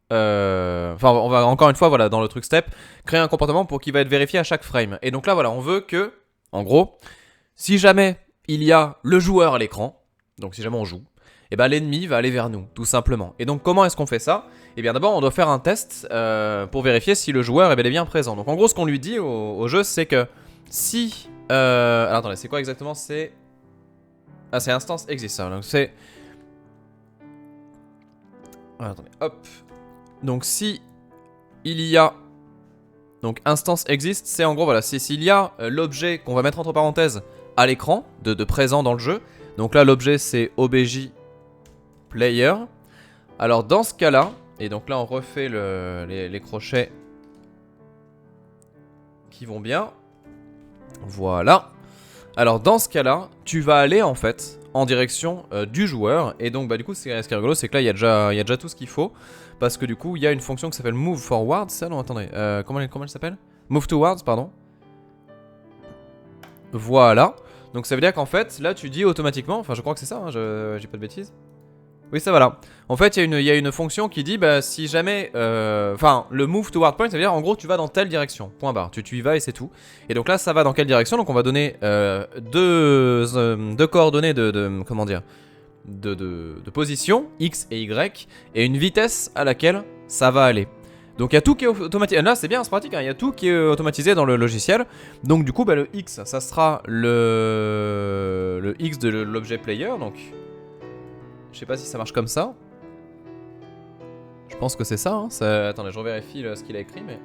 enfin on va encore une fois voilà dans le truc step créer un comportement pour qu'il va être vérifié à chaque frame. Et donc là voilà on veut que en gros si jamais il y a le joueur à l'écran, donc si jamais on joue, et ben l'ennemi va aller vers nous, tout simplement. Et donc comment est-ce qu'on fait ça? Et bien d'abord on doit faire un test pour vérifier si le joueur est bel et bien présent. Donc en gros ce qu'on lui dit au jeu c'est que si... alors attendez, c'est quoi exactement? C'est... Ah c'est instance exist ça, donc c'est... Ah, attendez, hop. Donc si il y a... Donc instance exist, c'est en gros voilà, s'il y a l'objet qu'on va mettre entre parenthèses à l'écran, de présent dans le jeu. Donc là l'objet c'est obj player. Alors dans ce cas là, et donc là on refait les crochets qui vont bien. Voilà. Alors dans ce cas là, tu vas aller en fait en direction du joueur. Et donc bah du coup ce qui est rigolo c'est que là il y a déjà tout ce qu'il faut. Parce que du coup il y a une fonction qui s'appelle move forward. Ça non attendez, comment elle s'appelle? Move towards pardon. Voilà. Donc ça veut dire qu'en fait là tu dis automatiquement, enfin je crois que c'est ça, hein, j'ai pas de bêtises. Oui ça voilà. En fait il y a une fonction qui dit bah si jamais, enfin le move toward point ça veut dire en gros tu vas dans telle direction, point barre, tu y vas et c'est tout. Et donc là ça va dans quelle direction? Donc on va donner deux coordonnées comment dire, de position, X et Y, et une vitesse à laquelle ça va aller. Donc il y a tout qui est automatisé, là c'est bien, c'est pratique, hein. Il y a tout qui est automatisé dans le logiciel. Donc du coup bah, le X ça sera le X de l'objet player, donc... Je sais pas si ça marche comme ça. Je pense que c'est ça, hein. Attendez, je revérifie ce qu'il a écrit, mais...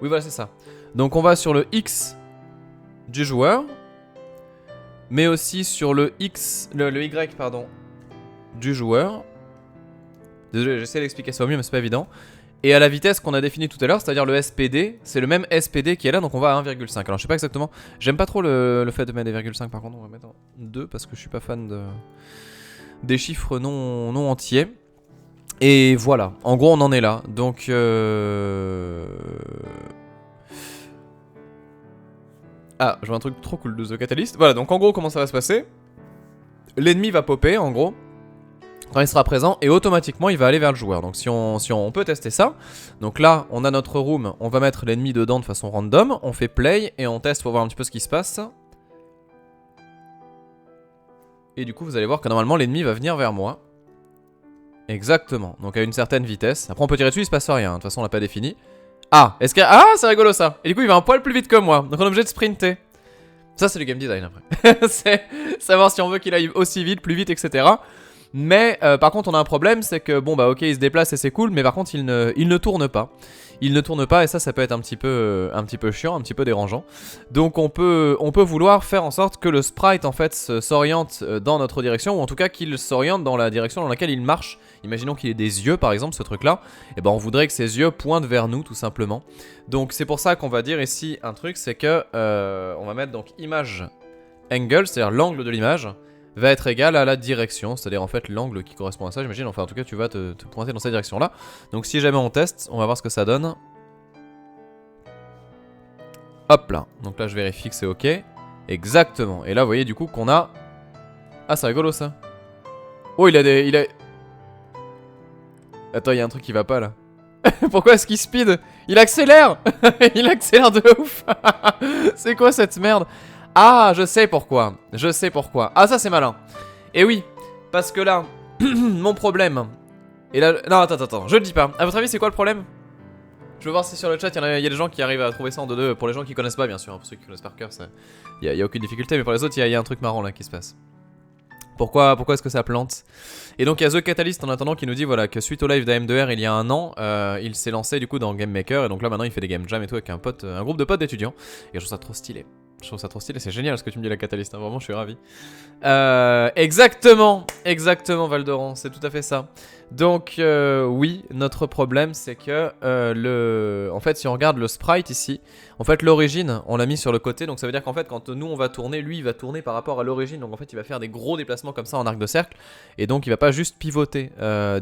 Oui, voilà, c'est ça. Donc on va sur le X du joueur, mais aussi sur le X, le Y, pardon, du joueur. Désolé, j'essaie d'expliquer ça au mieux, mais c'est pas évident. Et à la vitesse qu'on a définie tout à l'heure, c'est-à-dire le SPD, c'est le même SPD qui est là, donc on va à 1,5. Alors je sais pas exactement, j'aime pas trop le fait de mettre des 1,5 par contre, on va mettre 2 parce que je suis pas fan des chiffres non entiers. Et voilà, en gros on en est là. Donc ah, je vois un truc trop cool de The Catalyst. Voilà, donc en gros comment ça va se passer? L'ennemi va popper en gros quand il sera présent et automatiquement il va aller vers le joueur. Donc si on peut tester ça. Donc là on a notre room, on va mettre l'ennemi dedans de façon random. On fait play et on teste pour voir un petit peu ce qui se passe. Et du coup vous allez voir que normalement l'ennemi va venir vers moi. Exactement, donc à une certaine vitesse. Après on peut tirer dessus, il se passe rien, de toute façon on l'a pas défini. Ah, est-ce que... Ah, c'est rigolo ça. Et du coup il va un poil plus vite que moi, donc on est obligé de sprinter. Ça c'est le game design après. C'est savoir si on veut qu'il aille aussi vite, plus vite, etc. Mais par contre on a un problème, c'est que bon bah ok il se déplace et c'est cool, mais par contre il ne tourne pas. Il ne tourne pas et ça peut être un petit peu chiant, un petit peu dérangeant. Donc on peut vouloir faire en sorte que le sprite en fait s'oriente dans notre direction, ou en tout cas qu'il s'oriente dans la direction dans laquelle il marche. Imaginons qu'il ait des yeux par exemple, ce truc là, et ben on voudrait que ses yeux pointent vers nous tout simplement. Donc c'est pour ça qu'on va dire ici un truc, c'est que on va mettre donc image angle, c'est-à-dire l'angle de l'image va être égal à la direction, c'est-à-dire en fait l'angle qui correspond à ça, j'imagine. Enfin en tout cas tu vas te pointer dans cette direction là. Donc si jamais on teste, on va voir ce que ça donne. Hop là, donc là je vérifie que c'est ok. Exactement, et là vous voyez du coup qu'on a... Ah c'est rigolo ça. Oh il a... Attends, il y a un truc qui va pas là. Pourquoi est-ce qu'il speed? Il accélère. Il accélère de ouf. C'est quoi cette merde? Ah, je sais pourquoi. Je sais pourquoi. Ah, ça c'est malin. Et oui, parce que là, mon problème... Et là... Non, attends, je le dis pas. À votre avis, c'est quoi le problème? Je veux voir si sur le chat il y a des gens qui arrivent à trouver ça en 2-2. Pour les gens qui connaissent pas, bien sûr. Hein, pour ceux qui connaissent par cœur, il y a aucune difficulté. Mais pour les autres, il y a un truc marrant là qui se passe. Pourquoi est-ce que ça plante? Et donc il y a The Catalyst en attendant qui nous dit voilà que suite au live d'AM2R il y a un an, il s'est lancé du coup dans Game Maker et donc là maintenant il fait des game jam et tout avec un groupe de potes d'étudiants et je trouve ça trop stylé. Je trouve ça trop stylé, c'est génial ce que tu me dis la Catalyst, hein, vraiment je suis ravi. Exactement Valdoran, c'est tout à fait ça. Donc oui, notre problème c'est que en fait si on regarde le sprite ici, en fait l'origine on l'a mis sur le côté, donc ça veut dire qu'en fait quand nous on va tourner, lui il va tourner par rapport à l'origine, donc en fait il va faire des gros déplacements comme ça en arc de cercle, et donc il va pas juste pivoter.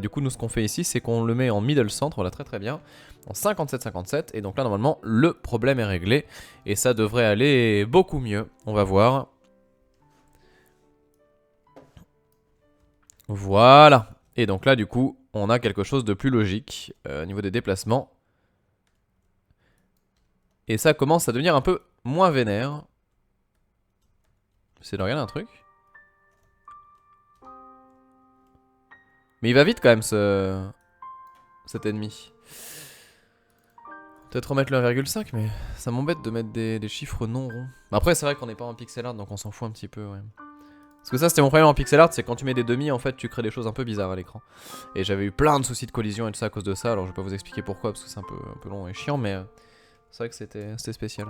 Du coup nous ce qu'on fait ici c'est qu'on le met en middle centre, voilà très bien, en 57-57, et donc là normalement le problème est réglé, et ça devrait aller beaucoup mieux, on va voir. Voilà. Et donc là, du coup, on a quelque chose de plus logique au niveau des déplacements. Et ça commence à devenir un peu moins vénère. J'essaie de regarder un truc. Mais il va vite quand même, cet ennemi. Peut-être remettre le 1,5, mais ça m'embête de mettre des chiffres non ronds. Après, c'est vrai qu'on n'est pas en pixel art, donc on s'en fout un petit peu, ouais. Parce que ça c'était mon problème en pixel art, c'est quand tu mets des demi en fait tu crées des choses un peu bizarres à l'écran. Et j'avais eu plein de soucis de collision et tout ça à cause de ça, alors je vais pas vous expliquer pourquoi parce que c'est un peu long et chiant, mais c'est vrai que c'était spécial.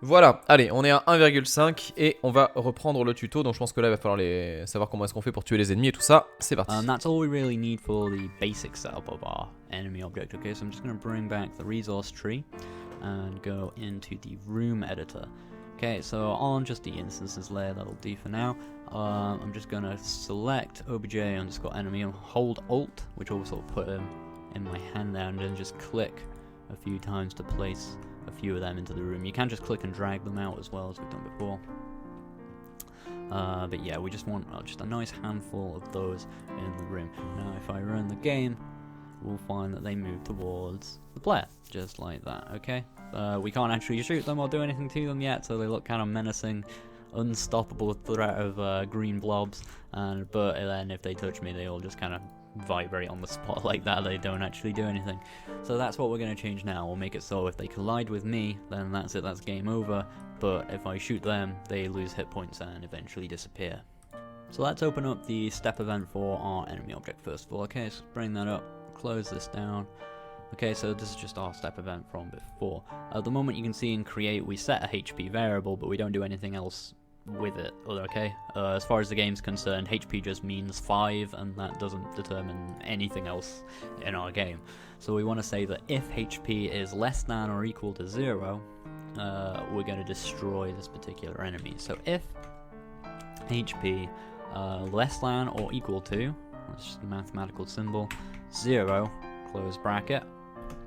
Voilà, allez, on est à 1,5 et on va reprendre le tuto, donc je pense que là il va falloir savoir comment est-ce qu'on fait pour tuer les ennemis et tout ça, c'est parti. That's all we really need for the basic setup of our enemy object, okay? So I'm just going to bring back the resource tree and go into the room editor. Okay, so on just the instances layer, that'll do for now. I'm just gonna select obj_enemy and hold Alt, which will also put him in my hand there, and then just click a few times to place a few of them into the room. You can just click and drag them out as well, as we've done before. But yeah, we just want just a nice handful of those in the room. Now, if I run the game, we'll find that they move towards the player, just like that, okay? We can't actually shoot them or do anything to them yet, so they look kind of menacing, unstoppable threat of green blobs, but then if they touch me, they all just kind of vibrate on the spot like that. They don't actually do anything. So that's what we're going to change now. We'll make it so if they collide with me, then that's it, that's game over, but if I shoot them, they lose hit points and eventually disappear. So let's open up the step event for our enemy object first of all. Okay, so bring that up, close this down. Okay, so this is just our step event from before. At the moment you can see in create we set a HP variable, but we don't do anything else with it, okay? As far as the game's concerned, HP just means 5, and that doesn't determine anything else in our game. So we want to say that if HP is less than or equal to 0, we're going to destroy this particular enemy. So if HP less than or equal to, that's just a mathematical symbol, 0, close bracket.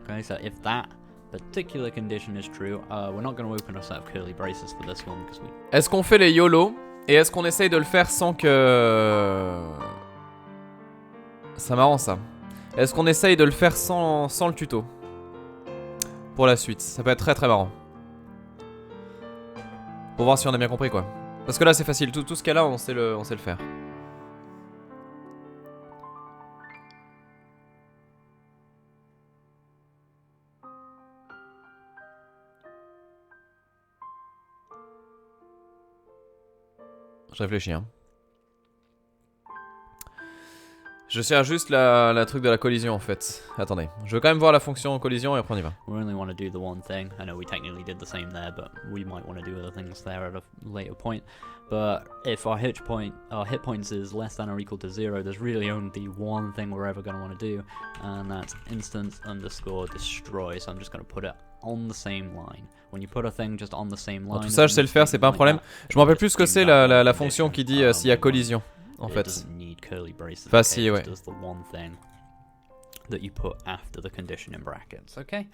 Okay, so if that particular condition is true, we're not going to open a set of curly braces for this one because we... Est-ce qu'on fait les YOLO et est-ce qu'on essaye de le faire sans que... C'est marrant ça. Est-ce qu'on essaye de le faire sans le tuto? Pour la suite, ça peut être très marrant. Pour voir si on a bien compris quoi. Parce que là c'est facile, tout ce cas-là on sait le faire. Je réfléchis hein. Je cherche juste la truc de la collision en fait. Attendez, je veux quand même voir la fonction collision et après on y va. We only want to do the one thing. I know we technically did the same there, but we might want to do other things there at a later point. But if our hit points is less than or equal to 0, there's really only one thing we're ever going to want to do, and that's instance_destroy. So I'm just going to put it on the same line. When you put a thing just on the same line. Tout ça je sais le faire, c'est pas un problème. Je me rappelle plus ce que c'est la fonction qui dit s'il y a collision. En fait. Enfin, si, ouais. Does the one thing that you put after the condition in brackets, okay?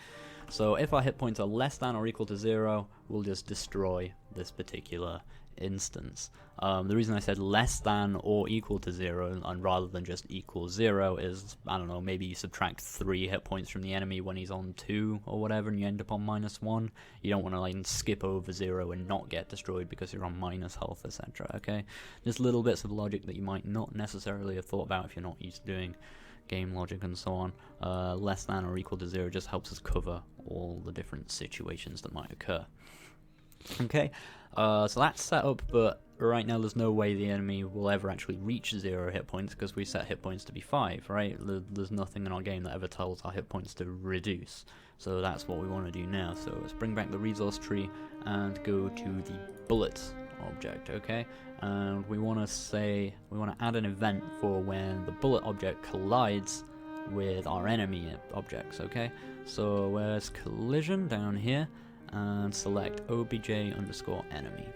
So if our hit points are less than or equal to 0, we'll just destroy this particular instance. The reason I said less than or equal to 0 and rather than just equal 0 is, I don't know, maybe you subtract 3 hit points from the enemy when he's on 2 or whatever and you end up on -1. You don't want to like skip over 0 and not get destroyed because you're on minus health, etc. Okay, just little bits of logic that you might not necessarily have thought about if you're not used to doing game logic and so on. Less than or equal to 0 just helps us cover all the different situations that might occur. Okay, so that's set up, but right now there's no way the enemy will ever actually reach 0 hit points because we set hit points to be 5, right? There's nothing in our game that ever tells our hit points to reduce. So that's what we want to do now. So let's bring back the resource tree and go to the bullet object, okay? And we want to add an event for when the bullet object collides with our enemy objects, okay? So where's collision down here? And select obj_enemy.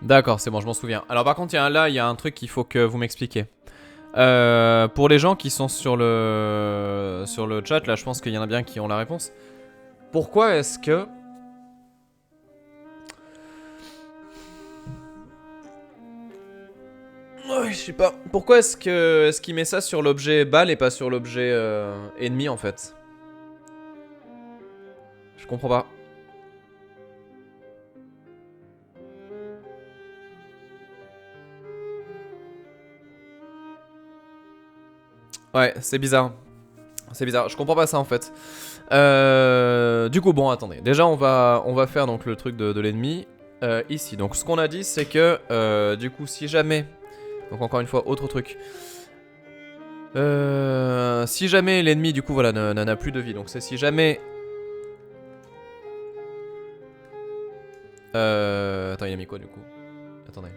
D'accord, c'est bon, je m'en souviens. Alors par contre, il y a un truc qu'il faut que vous m'expliquiez. Pour les gens qui sont sur le chat, là je pense qu'il y en a bien qui ont la réponse. Pourquoi est-ce que... Ouais, je sais pas. Pourquoi est-ce qu'il met ça sur l'objet balle et pas sur l'objet ennemi en fait? Je comprends pas. Ouais, c'est bizarre. C'est bizarre, je comprends pas ça en fait. Du coup, bon, attendez. Déjà, on va faire donc le truc de l'ennemi ici. Donc, ce qu'on a dit, c'est que du coup, si jamais... Donc, encore une fois, autre truc. Si jamais l'ennemi, du coup, voilà, n'a plus de vie. Donc, c'est si jamais... Attends, il a mis quoi du coup? Attendez.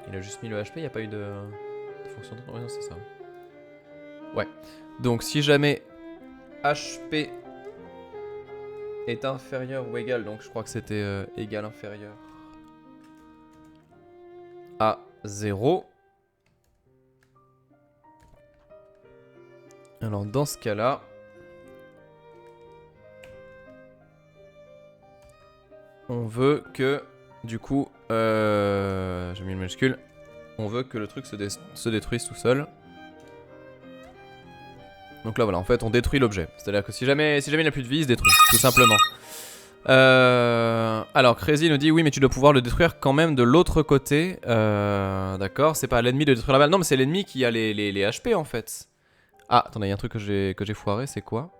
Il a juste mis le HP, il n'y a pas eu de fonction de... non, c'est ça. Ouais. Donc si jamais HP est inférieur ou égal, donc je crois que c'était égal inférieur à 0. Alors dans ce cas-là... On veut que, du coup, j'ai mis le majuscule, on veut que le truc se détruise tout seul. Donc là voilà, en fait on détruit l'objet. C'est-à-dire que si jamais il n'a plus de vie, il se détruit, tout simplement. Alors Crazy nous dit oui mais tu dois pouvoir le détruire quand même de l'autre côté. D'accord, c'est pas l'ennemi de détruire la balle. Non mais c'est l'ennemi qui a les HP en fait. Ah attendez, il y a un truc que j'ai foiré, c'est quoi?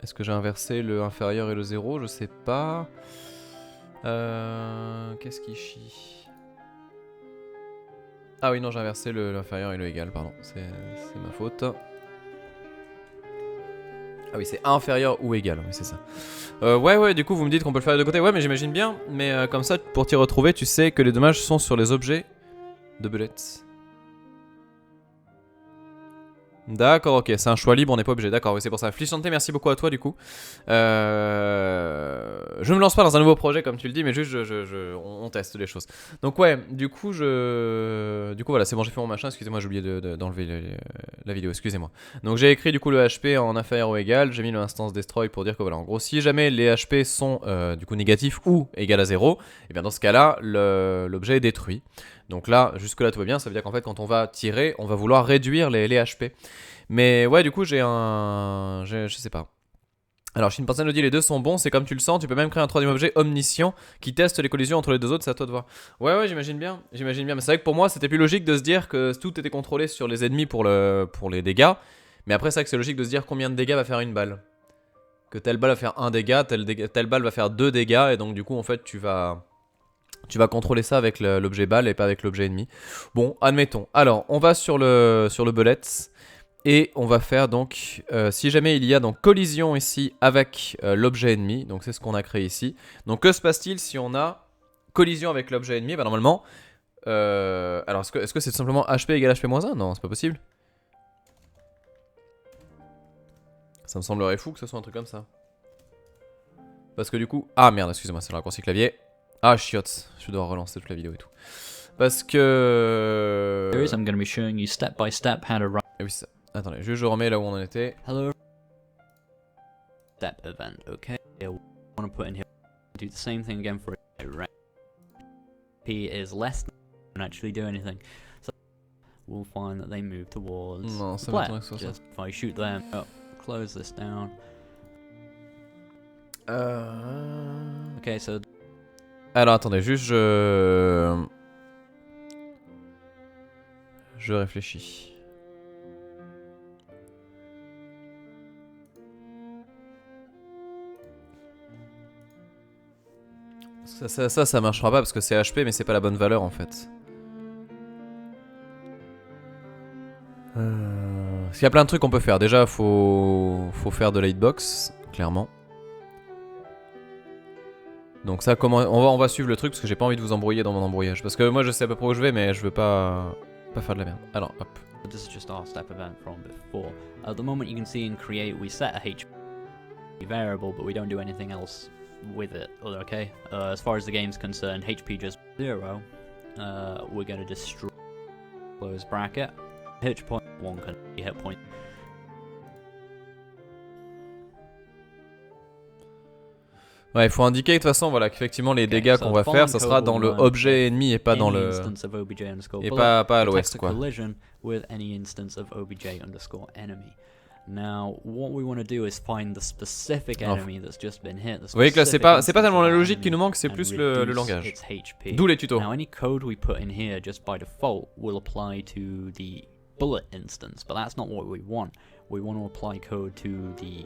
Est-ce que j'ai inversé le inférieur et le 0? Je sais pas. Qu'est-ce qui chie? Ah oui, non, j'ai inversé l'inférieur et le égal, pardon. C'est ma faute. Ah oui, c'est inférieur ou égal, oui, c'est ça. Ouais, du coup, vous me dites qu'on peut le faire de deux côtés. Ouais, mais j'imagine bien. Mais comme ça, pour t'y retrouver, tu sais que les dommages sont sur les objets de bullets. D'accord, ok, c'est un choix libre, on n'est pas obligé. D'accord, oui, c'est pour ça. Flichanté, merci beaucoup à toi du coup. Je me lance pas dans un nouveau projet comme tu le dis, mais juste on teste les choses. Donc ouais, du coup voilà, c'est bon, j'ai fait mon machin. Excusez-moi, j'ai oublié d'enlever la vidéo. Excusez-moi. Donc j'ai écrit du coup le HP en inférieur ou égal. J'ai mis le instance destroy pour dire que voilà, en gros, si jamais les HP sont du coup négatifs ou égal à 0, et bien dans ce cas-là, l'objet est détruit. Donc là, jusque là tout va bien, ça veut dire qu'en fait quand on va tirer, on va vouloir réduire les HP. Mais ouais, du coup j'ai je sais pas. Alors Shinpansen nous dit les deux sont bons, c'est comme tu le sens, tu peux même créer un troisième objet omniscient qui teste les collisions entre les deux autres, c'est à toi de voir. Ouais, j'imagine bien, mais c'est vrai que pour moi c'était plus logique de se dire que tout était contrôlé sur les ennemis pour les dégâts. Mais après c'est vrai que c'est logique de se dire combien de dégâts va faire une balle. Que telle balle va faire 1 dégât, telle balle va faire 2 dégâts, et donc du coup en fait tu vas contrôler ça avec l'objet balle et pas avec l'objet ennemi. Bon, admettons. Alors, on va sur le bullet. Et on va faire donc, si jamais il y a donc collision ici avec l'objet ennemi. Donc c'est ce qu'on a créé ici. Donc que se passe-t-il si on a collision avec l'objet ennemi? Bah normalement, alors est-ce que c'est tout simplement HP égale HP-1? Non, c'est pas possible. Ça me semblerait fou que ce soit un truc comme ça. Parce que du coup... Ah merde, excusez-moi, c'est le raccourci clavier. Ah chiotte, je dois relancer toute la vidéo et tout. Parce que... I'm going to be showing you step by step how to run. Et oui, ça. Attendez, je remets là où on en était. Hello. Step event, okay? I want to put in here. Do the same thing again for right. P is less than actually do anything. So we'll find that they move towards non, the player. Just if I shoot them up, close this down. Okay, so... Alors attendez, juste je... Je réfléchis. Ça marchera pas parce que c'est HP mais c'est pas la bonne valeur en fait. Parce qu'il y a plein de trucs qu'on peut faire. Déjà faut faire de l'hitbox, clairement. Donc ça comment on va suivre le truc parce que j'ai pas envie de vous embrouiller dans mon embrouillage. Parce que moi je sais à peu près où je vais mais je veux pas faire de la merde. Alors hop. This is just our step event from before. At the moment you can see in create we set a HP variable but we don't do anything else with it, okay? As far as the game's concerned, HP just 0. We're going to destroy close bracket. Hit point 1 can be hit point. Ouais, il faut indiquer de toute façon voilà, qu'effectivement les dégâts qu'on va faire, ça sera dans le objet ennemi et pas dans le... Et pas à l'ouest quoi. With any instance of obj underscore enemy. Now, what we want to do is find the specific enemy that's just been hit. Vous voyez que là, c'est pas tellement la logique qui nous manque, c'est plus le langage. D'où les tutos. Now, any code we put in here just by default will apply to the bullet instance, but that's not what we want. We want to apply code to the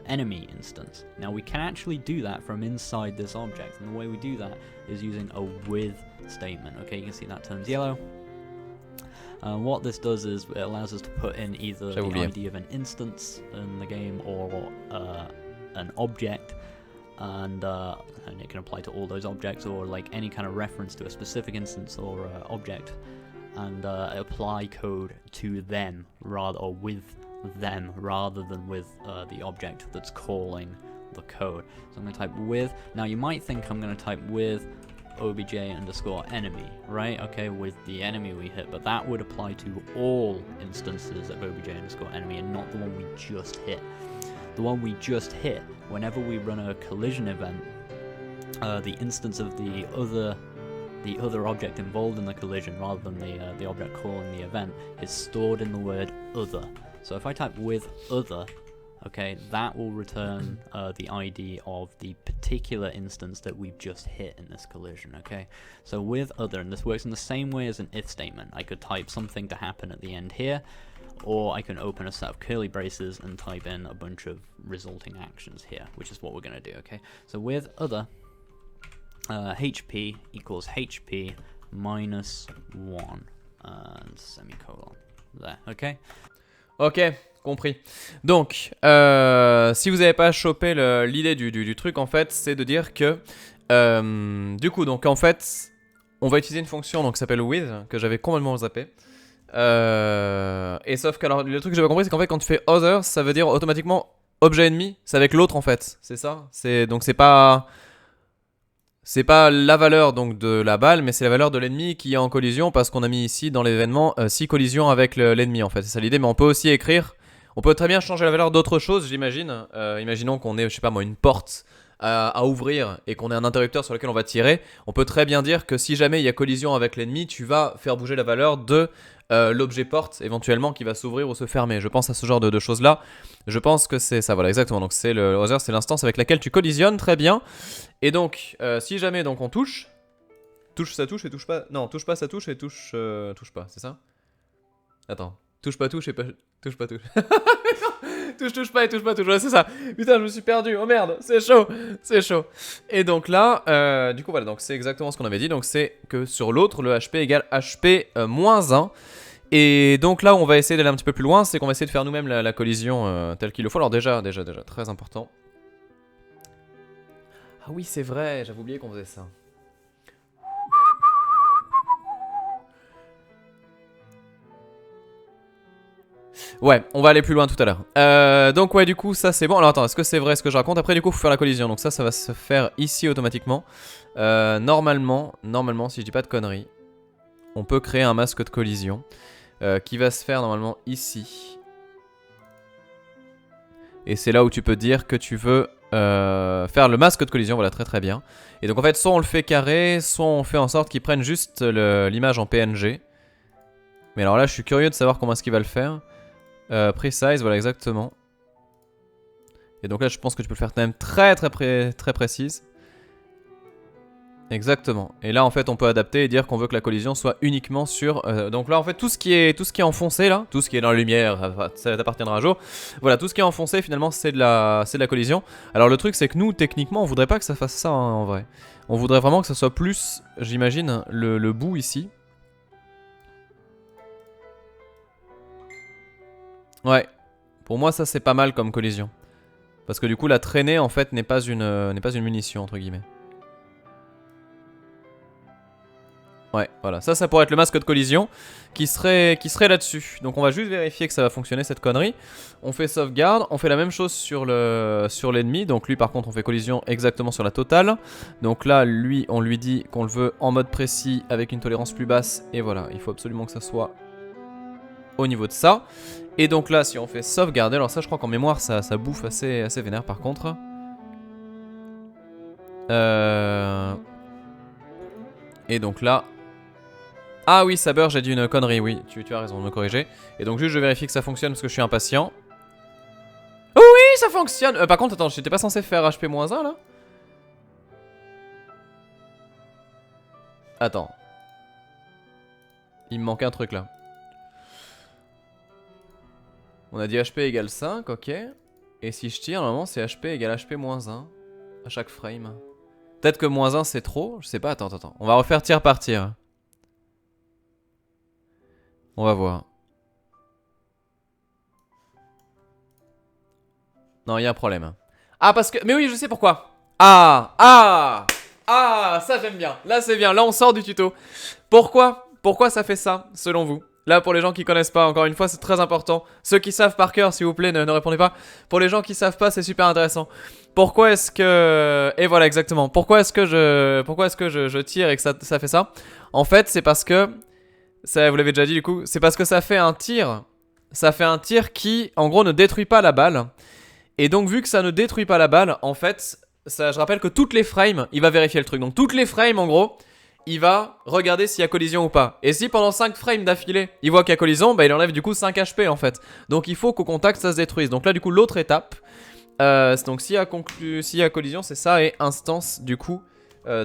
enemy instance. Now, we can actually do that from inside this object, and the way we do that is using a with statement. Okay, you can see that turns yellow. What this does is it allows us to put in either the ID of an instance in the game or an object, and it can apply to all those objects or like any kind of reference to a specific instance or object, and apply code to them or with them rather than with the object that's calling the code. So I'm going to type with. Now you might think I'm going to type with obj underscore enemy, right? Okay, with the enemy we hit, but that would apply to all instances of obj underscore enemy and not the one we just hit. The one we just hit, whenever we run a collision event, the instance of the other object involved in the collision rather than the object calling the event is stored in the word other. So if I type with other, okay, that will return the ID of the particular instance that we've just hit in this collision, okay? So with other, and this works in the same way as an if statement. I could type something to happen at the end here, or I can open a set of curly braces and type in a bunch of resulting actions here, which is what we're going to do, okay? So with other, HP equals HP minus 1, and semicolon, there, okay? Ok, compris. Donc, si vous n'avez pas chopé l'idée du truc, en fait, c'est de dire que, du coup, donc en fait, on va utiliser une fonction donc, qui s'appelle with, que j'avais complètement zappé. Et sauf que, alors, le truc que j'avais compris, c'est qu'en fait, quand tu fais other, ça veut dire automatiquement objet ennemi, c'est avec l'autre en fait, c'est ça. Donc c'est pas la valeur donc de la balle, mais c'est la valeur de l'ennemi qui est en collision parce qu'on a mis ici dans l'événement 6 collisions avec l'ennemi en fait. C'est ça l'idée, mais on peut aussi écrire, on peut très bien changer la valeur d'autre chose, j'imagine. Imaginons qu'on ait, je sais pas moi, une porte à ouvrir et qu'on ait un interrupteur sur lequel on va tirer. On peut très bien dire que si jamais il y a collision avec l'ennemi, tu vas faire bouger la valeur de l'objet porte éventuellement qui va s'ouvrir ou se fermer. Je pense à ce genre de choses là. Je pense que c'est ça, voilà exactement. Donc c'est le other, c'est l'instance avec laquelle tu collisionnes, très bien. Et donc si jamais donc on touche ça touche et touche pas. Non, touche pas ça touche et touche pas, c'est ça? Attends, touche pas touche et pas touche pas touche. touche pas et touche pas touche, ouais, c'est ça. Putain, je me suis perdu. Oh merde, c'est chaud. Et donc là du coup voilà, donc c'est exactement ce qu'on avait dit. Donc c'est que sur l'autre le HP égale HP moins 1. Et donc là où on va essayer d'aller un petit peu plus loin, c'est qu'on va essayer de faire nous-mêmes la collision telle qu'il le faut. Alors déjà, très important. Ah oui, c'est vrai, j'avais oublié qu'on faisait ça. Ouais, on va aller plus loin tout à l'heure. Donc ouais, du coup, ça c'est bon. Alors attends, est-ce que c'est vrai ce que je raconte? Après, du coup, il faut faire la collision. Donc ça va se faire ici automatiquement. Normalement, si je dis pas de conneries, on peut créer un masque de collision qui va se faire normalement ici. Et c'est là où tu peux dire que tu veux faire le masque de collision, voilà, très bien. Et donc en fait, soit on le fait carré, soit on fait en sorte qu'il prenne juste l'image en PNG. Mais alors là, je suis curieux de savoir comment est-ce qu'il va le faire. Precise, voilà, exactement. Et donc là, je pense que tu peux le faire quand même très précise. Exactement. Et là en fait on peut adapter et dire qu'on veut que la collision soit uniquement sur... donc là en fait tout ce qui est enfoncé là, tout ce qui est dans la lumière, ça appartiendra à jour. Voilà, tout ce qui est enfoncé finalement c'est de la collision. Alors le truc c'est que nous techniquement on voudrait pas que ça fasse ça hein, en vrai. On voudrait vraiment que ça soit plus, j'imagine, le bout ici. Ouais. Pour moi ça c'est pas mal comme collision. Parce que du coup la traînée en fait n'est pas une munition entre guillemets. Ouais, voilà, ça pourrait être le masque de collision qui serait là-dessus. Donc on va juste vérifier que ça va fonctionner cette connerie. On fait sauvegarde, on fait la même chose sur l'ennemi. Donc lui par contre on fait collision exactement sur la totale. Donc là lui on lui dit qu'on le veut en mode précis avec une tolérance plus basse. Et voilà, il faut absolument que ça soit au niveau de ça. Et donc là si on fait sauvegarder, alors ça je crois qu'en mémoire ça bouffe assez vénère par contre. Et donc là... Ah oui, Saber, j'ai dit une connerie, oui, tu as raison de me corriger. Et donc juste je vérifie que ça fonctionne parce que je suis impatient. Oh oui, ça fonctionne. Par contre, attends, j'étais pas censé faire HP-1 là? Attends. Il me manque un truc là. On a dit HP égale 5, ok. Et si je tire, normalement c'est HP égale HP-1 à chaque frame. Peut-être que -1 c'est trop, je sais pas, attends. On va refaire tir par tir. On va voir. Non, il y a un problème. Ah, parce que... Mais oui, je sais pourquoi. Ah, ça j'aime bien. Là, c'est bien. Là, on sort du tuto. Pourquoi ça fait ça, selon vous? Là, pour les gens qui connaissent pas, encore une fois, c'est très important. Ceux qui savent par cœur, s'il vous plaît, ne répondez pas. Pour les gens qui savent pas, c'est super intéressant. Pourquoi est-ce que... Et voilà, exactement. Pourquoi est-ce que je tire et que ça fait ça? En fait, c'est parce que... Ça, vous l'avez déjà dit du coup. C'est parce que ça fait un tir. Ça fait un tir qui, en gros, ne détruit pas la balle. Et donc, vu que ça ne détruit pas la balle, en fait, ça, je rappelle que toutes les frames, il va vérifier le truc. Donc, toutes les frames, en gros, il va regarder s'il y a collision ou pas. Et si pendant 5 frames d'affilée, il voit qu'il y a collision, bah il enlève du coup 5 HP en fait. Donc, il faut qu'au contact, ça se détruise. Donc là, du coup, l'autre étape, donc s'il y a collision, c'est ça. Et instance, du coup,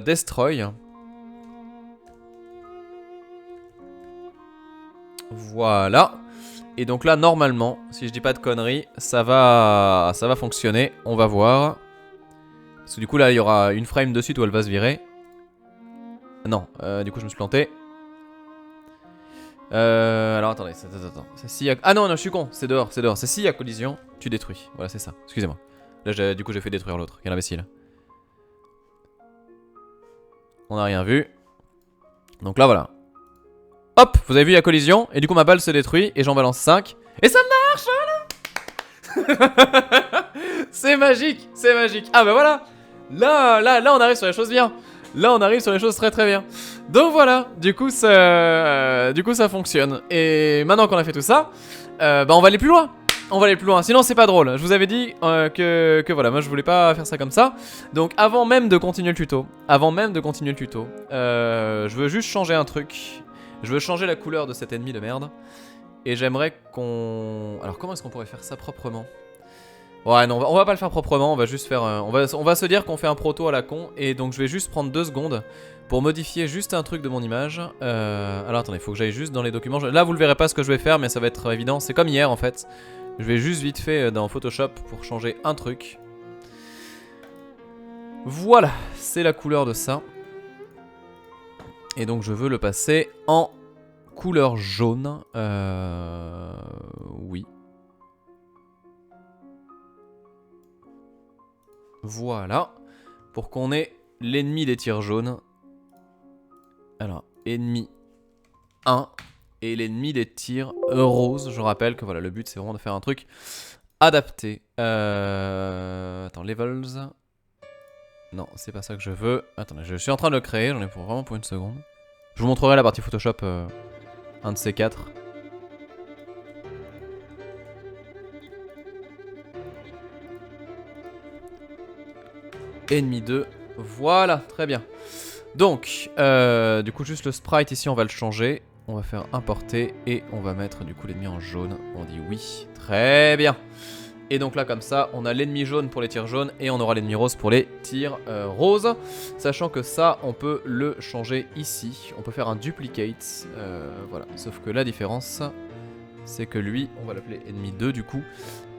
destroy. Voilà. Et donc là, normalement, si je dis pas de conneries, ça va fonctionner. On va voir. Parce que du coup, là, il y aura une frame de suite où elle va se virer. Non, du coup, je me suis planté. Alors, attendez. C'est s'il y a... Ah non, je suis con. C'est dehors. C'est s'il y a collision, tu détruis. Voilà, c'est ça. Excusez-moi. Là, du coup, j'ai fait détruire l'autre. Quel imbécile. On n'a rien vu. Donc là, voilà. Hop, vous avez vu, il y a collision. Et du coup, ma balle se détruit. Et j'en balance 5. Et ça marche, voilà. C'est magique, c'est magique. Ah bah voilà. Là, on arrive sur les choses bien. Là, on arrive sur les choses très très bien. Donc voilà, du coup, ça fonctionne. Et maintenant qu'on a fait tout ça, bah on va aller plus loin. On va aller plus loin, sinon c'est pas drôle. Je vous avais dit que voilà, moi je voulais pas faire ça comme ça. Donc avant même de continuer le tuto, je veux juste changer un truc. Je veux changer la couleur de cet ennemi de merde. Et j'aimerais qu'on... Alors comment est-ce qu'on pourrait faire ça proprement? Ouais non, on va pas le faire proprement, on va juste faire... on va se dire qu'on fait un proto à la con. Et donc je vais juste prendre 2 secondes pour modifier juste un truc de mon image. Alors attendez, il faut que j'aille juste dans les documents. Là vous le verrez pas ce que je vais faire, mais ça va être évident. C'est comme hier en fait. Je vais juste vite fait dans Photoshop pour changer un truc. Voilà, c'est la couleur de ça. Et donc je veux le passer en couleur jaune. Oui. Voilà. Pour qu'on ait l'ennemi des tirs jaunes. Alors, ennemi 1. Et l'ennemi des tirs roses. Je rappelle que voilà, le but c'est vraiment de faire un truc adapté. Attends, levels. Non, c'est pas ça que je veux. Attendez, je suis en train de le créer, j'en ai vraiment pour une seconde. Je vous montrerai la partie Photoshop, un de ces 4. Ennemi 2, voilà, très bien. Donc, du coup juste le sprite ici on va le changer. On va faire importer et on va mettre du coup l'ennemi en jaune. On dit oui, très bien. Et donc là comme ça on a l'ennemi jaune pour les tirs jaunes et on aura l'ennemi rose pour les tirs roses. Sachant que ça on peut le changer ici. On peut faire un duplicate. Voilà. Sauf que la différence c'est que lui on va l'appeler ennemi 2 du coup.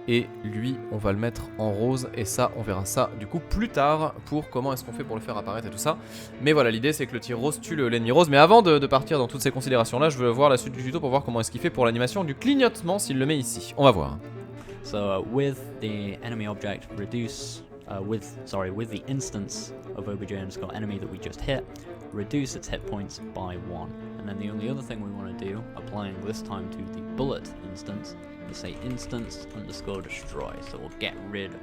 Et lui on va le mettre en rose. Et ça on verra ça du coup plus tard. Pour comment est-ce qu'on fait pour le faire apparaître et tout ça. Mais voilà, l'idée c'est que le tir rose tue l'ennemi rose. Mais avant de partir dans toutes ces considérations là, je veux voir la suite du tuto pour voir comment est-ce qu'il fait pour l'animation du clignotement s'il le met ici. On va voir. So with the enemy object reduce, with the instance of obj_enemy that we just hit, reduce its hit points by 1. And then the only other thing we want to do, applying this time to the bullet instance, is say instance_destroy. So we'll get rid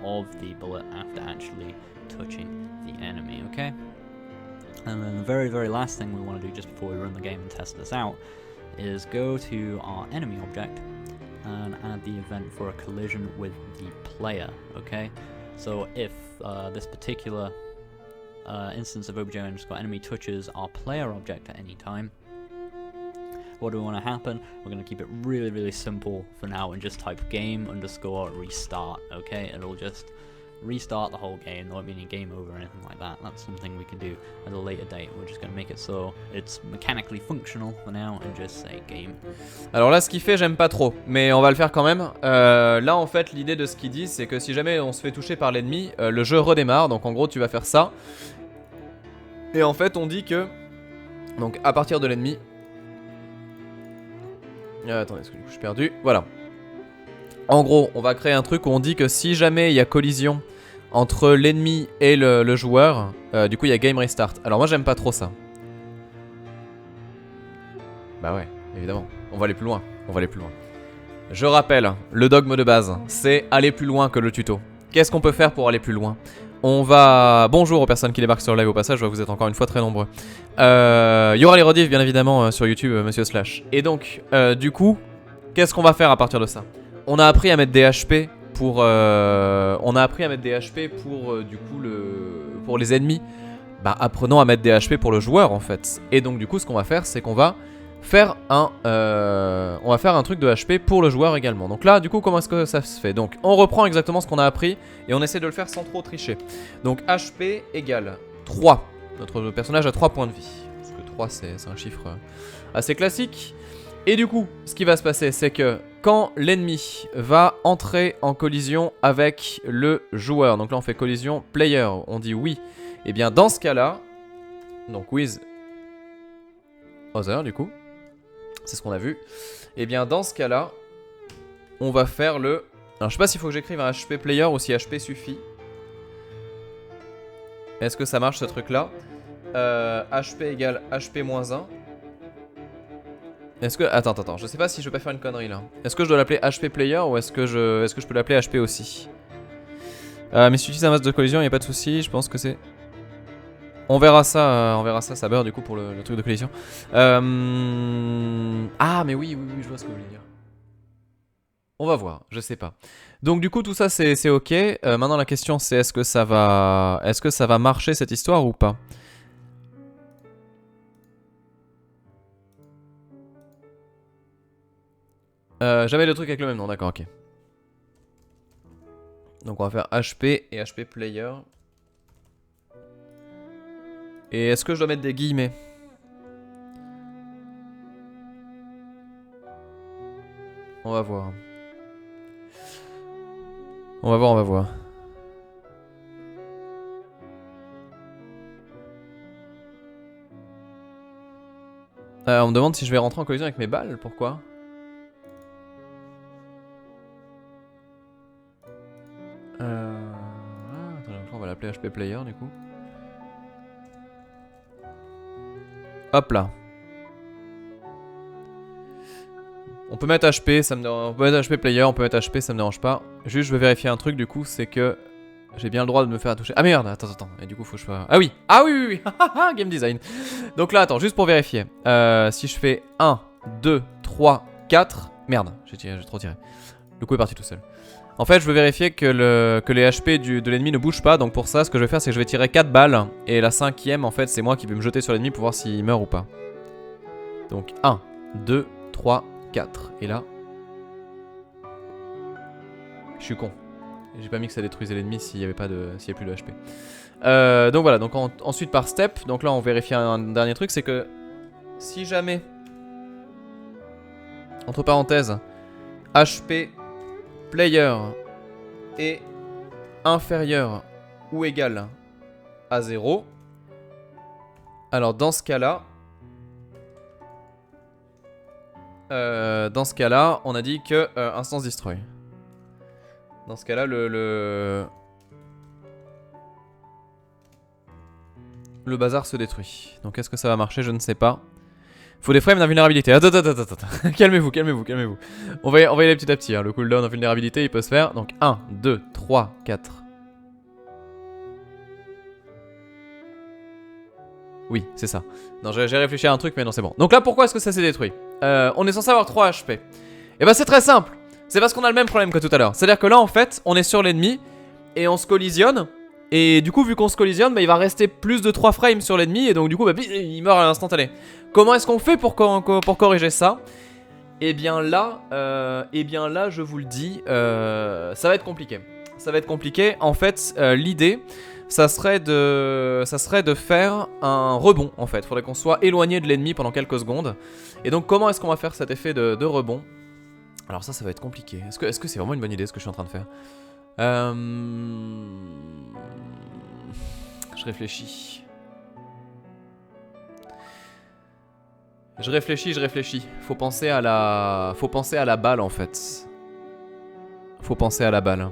of the bullet after actually touching the enemy, okay? And then the very last thing we want to do just before we run the game and test this out is go to our enemy object and add the event for a collision with the player, okay? So if this particular instance of obj_enemy touches our player object at any time, what do we want to happen? We're going to keep it really simple for now and just type game_restart, okay? It'll just restart the whole game. There won't be any game over or anything like that. That's something we can do at a later date. We're just going to make it so it's mechanically functional for now and just say game. Alors là ce qu'il fait j'aime pas trop, mais on va le faire quand même. Là en fait l'idée de ce qu'il dit c'est que si jamais on se fait toucher par l'ennemi, le jeu redémarre. Donc en gros tu vas faire ça. Et en fait on dit que, donc à partir de l'ennemi, attendez, est-ce que du coup je suis perdu? Voilà. En gros, on va créer un truc où on dit que si jamais il y a collision entre l'ennemi et le joueur, du coup il y a game restart. Alors moi j'aime pas trop ça. Bah ouais, évidemment. On va aller plus loin. Je rappelle, le dogme de base, c'est aller plus loin que le tuto. Qu'est-ce qu'on peut faire pour aller plus loin? On va... Bonjour aux personnes qui débarquent sur le live au passage, je vois que vous êtes encore une fois très nombreux. Il y aura les rediffs bien évidemment sur YouTube, Monsieur Slash. Et donc, du coup, qu'est-ce qu'on va faire à partir de ça? On a appris à mettre des HP pour... du coup, pour les ennemis. Bah, apprenons à mettre des HP pour le joueur, en fait. Et donc, du coup, ce qu'on va faire, c'est qu'on va faire un truc de HP pour le joueur également. Donc là, du coup, comment est-ce que ça se fait? Donc, on reprend exactement ce qu'on a appris et on essaie de le faire sans trop tricher. Donc, HP égale 3. Notre personnage a 3 points de vie. Parce que 3, c'est un chiffre assez classique. Et du coup, ce qui va se passer, c'est que quand l'ennemi va entrer en collision avec le joueur, donc là on fait collision player, on dit oui, et bien dans ce cas-là, donc with other du coup, c'est ce qu'on a vu, et bien dans ce cas-là, on va faire le... Alors je sais pas s'il faut que j'écrive un HP player ou si HP suffit. Est-ce que ça marche ce truc-là? HP égale HP-1. Est-ce que... Attends, je sais pas si je vais pas faire une connerie là. Est-ce que je dois l'appeler HP player ou est-ce que je peux l'appeler HP aussi? Mais si tu utilises un masque de collision, il n'y a pas de souci, je pense que c'est... On verra ça, ça beurre du coup pour le truc de collision. Ah mais oui, je vois ce que vous voulez dire. On va voir, je sais pas. Donc du coup tout ça c'est ok. Maintenant la question c'est est-ce que ça va marcher cette histoire ou pas? Jamais de truc avec le même nom, d'accord, ok. Donc on va faire HP et HP player. Et est-ce que je dois mettre des guillemets? On va voir. On va voir. On me demande si je vais rentrer en collision avec mes balles, pourquoi? Attends, on va l'appeler HP player du coup. Hop là. On peut mettre HP, ça me dérange. On peut mettre HP player, on peut mettre HP, ça me dérange pas. Juste je vais vérifier un truc du coup, c'est que j'ai bien le droit de me faire toucher. Ah merde, attends. Et du coup faut que je fasse... Ah oui, game design. Donc là attends, juste pour vérifier. Si je fais 1, 2, 3, 4. Merde, j'ai trop tiré. Le coup est parti tout seul. En fait je veux vérifier que les HP de l'ennemi ne bougent pas. Donc pour ça ce que je vais faire c'est que je vais tirer 4 balles. Et la cinquième en fait c'est moi qui vais me jeter sur l'ennemi pour voir s'il meurt ou pas. Donc 1, 2, 3, 4. Et là Je suis con. J'ai pas mis que ça détruisait l'ennemi s'il y avait pas de, s'il y avait plus de HP. Donc voilà, donc ensuite par step, donc là on vérifie un dernier truc, c'est que si jamais, entre parenthèses, HP player est inférieur ou égal à 0, alors dans ce cas-là, on a dit que instance destroy. Dans ce cas-là, le bazar se détruit. Donc est-ce que ça va marcher? Je ne sais pas. Faut des frames d'invulnérabilité. Attends. Calmez-vous. On va y aller petit à petit. Hein. Le cooldown en vulnérabilité, il peut se faire. Donc 1, 2, 3, 4. Oui, c'est ça. Non, j'ai réfléchi à un truc, mais non, c'est bon. Donc là, pourquoi est-ce que ça s'est détruit? On est censé avoir 3 HP. Et bah c'est très simple. C'est parce qu'on a le même problème que tout à l'heure. C'est-à-dire que là, en fait, on est sur l'ennemi et on se collisionne. Et du coup, vu qu'on se collisionne, bah, il va rester plus de 3 frames sur l'ennemi. Et donc, du coup, bah, il meurt à l'instantané. Comment est-ce qu'on fait pour corriger ça? Eh bien là, je vous le dis, ça va être compliqué. Ça va être compliqué. En fait, l'idée, ça serait de faire un rebond, en fait. Faudrait qu'on soit éloigné de l'ennemi pendant quelques secondes. Et donc, comment est-ce qu'on va faire cet effet de rebond? Alors ça va être compliqué. Est-ce que c'est vraiment une bonne idée ce que je suis en train de faire? Je réfléchis. Je réfléchis. Faut penser à la balle en fait. Faut penser à la balle.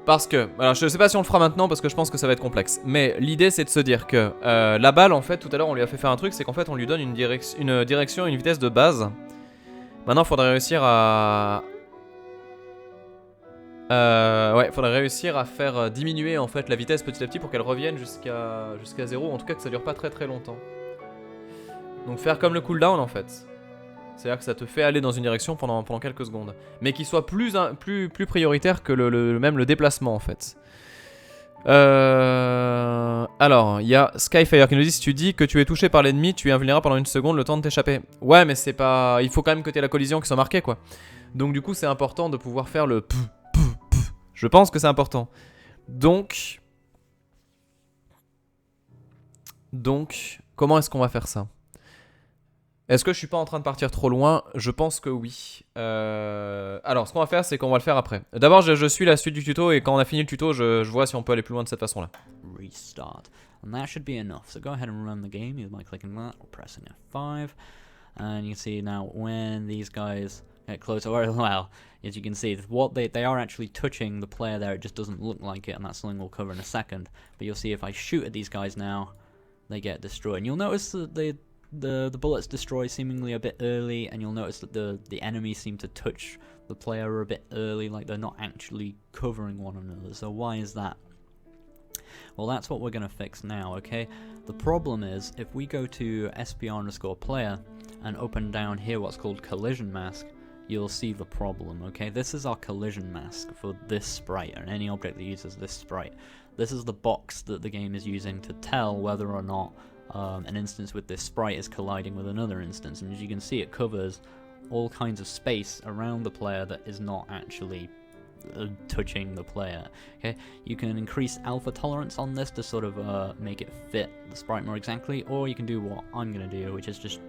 Parce que, alors je sais pas si on le fera maintenant parce que je pense que ça va être complexe. Mais l'idée c'est de se dire que la balle en fait, tout à l'heure on lui a fait faire un truc, c'est qu'en fait on lui donne une direction, une vitesse de base. Maintenant il faudrait réussir à... faudrait réussir à faire diminuer en fait la vitesse petit à petit pour qu'elle revienne jusqu'à 0. En tout cas que ça dure pas très longtemps. Donc faire comme le cooldown en fait. C'est-à-dire que ça te fait aller dans une direction pendant quelques secondes. Mais qui soit plus prioritaire que même le déplacement en fait. Alors, il y a Skyfire qui nous dit: si tu dis que tu es touché par l'ennemi, tu es invulnérable pendant une seconde, le temps de t'échapper. Ouais, mais c'est pas... Il faut quand même que tu aies la collision qui soit marquée quoi. Donc du coup c'est important de pouvoir faire le... Je pense que c'est important. Donc, comment est-ce qu'on va faire ça? Est-ce que je suis pas en train de partir trop loin? Je pense que oui. Alors, ce qu'on va faire, c'est qu'on va le faire après. D'abord, je suis la suite du tuto et quand on a fini le tuto, je vois si on peut aller plus loin de cette façon-là. Restart. And that should be enough. So go ahead and run the game either by clicking that or pressing F5. And you can see now when these guys get closer, well, as you can see, what they are actually touching the player there. It just doesn't look like it, and that's something we'll cover in a second. But you'll see if I shoot at these guys now, they get destroyed. And you'll notice that the bullets destroy seemingly a bit early, and you'll notice that the enemies seem to touch the player a bit early, like they're not actually covering one another. So why is that? Well, that's what we're going to fix now, okay? The problem is, if we go to SPR_player and open down here what's called collision mask, you'll see the problem, okay? This is our collision mask for this sprite, and any object that uses this sprite. This is the box that the game is using to tell whether or not an instance with this sprite is colliding with another instance, and as you can see, it covers all kinds of space around the player that is not actually touching the player. Okay, you can increase alpha tolerance on this to sort of make it fit the sprite more exactly, or you can do what I'm going to do, which is just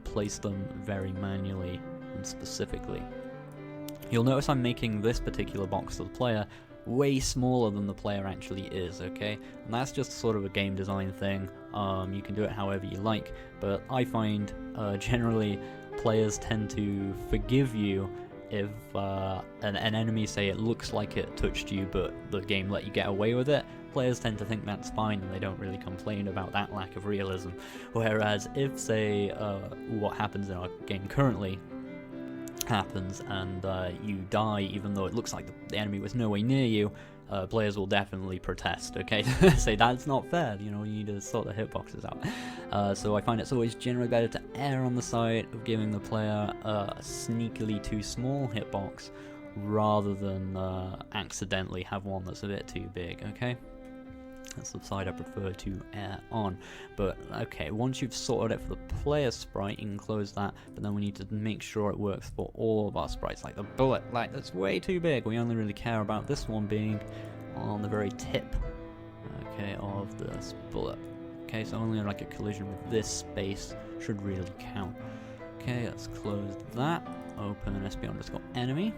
place them very manually and specifically. You'll notice I'm making this particular box of the player way smaller than the player actually is, okay? And that's just sort of a game design thing. You can do it however you like, but I find generally players tend to forgive you if an enemy, say, it looks like it touched you but the game let you get away with it. Players tend to think that's fine and they don't really complain about that lack of realism. Whereas if, say, what happens in our game currently happens and you die even though it looks like the enemy was nowhere near you, players will definitely protest, okay? Say that's not fair, you know, you need to sort the hitboxes out. So I find it's always generally better to err on the side of giving the player a sneakily too small hitbox rather than accidentally have one that's a bit too big, okay? That's the side I prefer to err on. But okay, once you've sorted it for the player sprite, you can close that. But then we need to make sure it works for all of our sprites. Like the bullet, like that's way too big. We only really care about this one being on the very tip, okay, of this bullet. Okay, so only like a collision with this space should really count. Okay, let's close that. Open sp_enemy.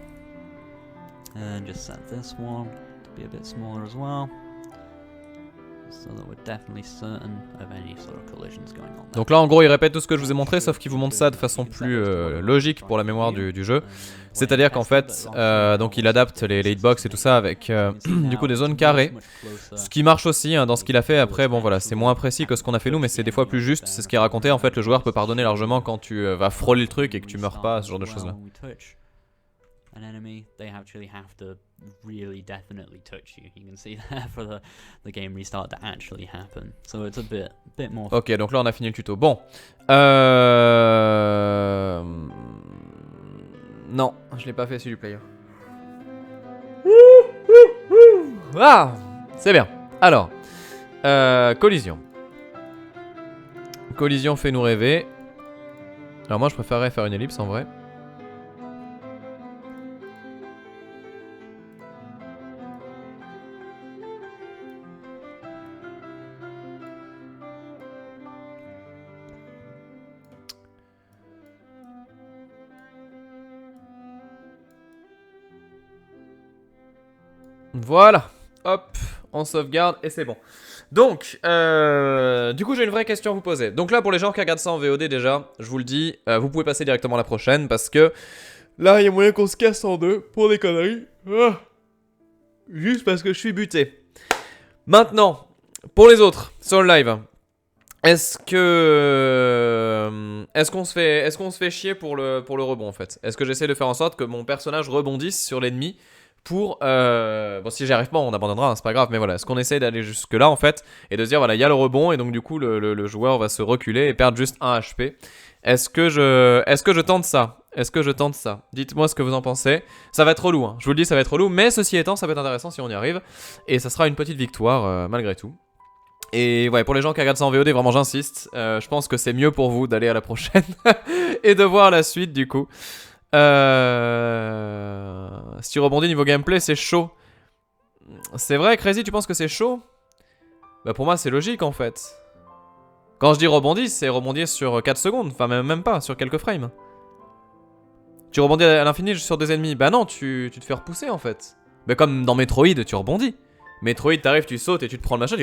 And just set this one to be a bit smaller as well. So that we're definitely certain of any sort of collisions going on there. Donc là en gros il répète tout ce que je vous ai montré sauf qu'il vous montre ça de façon plus logique pour la mémoire du jeu. C'est à dire qu'en fait donc il adapte les hitbox et tout ça avec du coup des zones carrées. Ce qui marche aussi hein, dans ce qu'il a fait. Après bon voilà c'est moins précis que ce qu'on a fait nous mais c'est des fois plus juste. C'est ce qui est raconté en fait. Le joueur peut pardonner largement quand tu vas frôler le truc et que tu meurs pas, ce genre de choses là. An enemy, they actually have to really definitely touch you. You can see there for the game restart to actually happen. So it's a bit more. Ok, donc là on a fini le tuto. Bon. Non, je l'ai pas fait celui du player. Ah, c'est bien. Alors, collision. Collision fait nous rêver. Alors moi je préférerais faire une ellipse en vrai. Voilà, hop, on sauvegarde et c'est bon. Donc, du coup j'ai une vraie question à vous poser. Donc là pour les gens qui regardent ça en VOD déjà, je vous le dis, vous pouvez passer directement à la prochaine parce que là il y a moyen qu'on se casse en deux pour des conneries. Ah, juste parce que je suis buté. Maintenant, pour les autres, sur le live, est-ce qu'on se fait chier pour le rebond en fait? Est-ce que j'essaie de faire en sorte que mon personnage rebondisse sur l'ennemi? Pour, bon si j'y arrive pas on abandonnera, hein, c'est pas grave, mais voilà, est-ce qu'on essaie d'aller jusque là en fait, et de se dire voilà, il y a le rebond, et donc du coup le joueur va se reculer et perdre juste 1 HP. Est-ce que je tente ça? Est-ce que je tente ça? Dites-moi ce que vous en pensez. Ça va être relou, hein. Je vous le dis, ça va être relou, mais ceci étant, ça va être intéressant si on y arrive, et ça sera une petite victoire malgré tout. Et ouais, pour les gens qui regardent ça en VOD, vraiment j'insiste, je pense que c'est mieux pour vous d'aller à la prochaine, et de voir la suite du coup. Si tu rebondis niveau gameplay, c'est chaud. C'est vrai, Crazy, tu penses que c'est chaud? Bah pour moi, c'est logique en fait. Quand je dis rebondir, c'est rebondir sur 4 secondes. Enfin, même pas, sur quelques frames. Tu rebondis à l'infini sur des ennemis. Bah non, tu te fais repousser en fait. Bah comme dans Metroid, tu rebondis. Metroid, t'arrives, tu sautes et tu te prends le machin,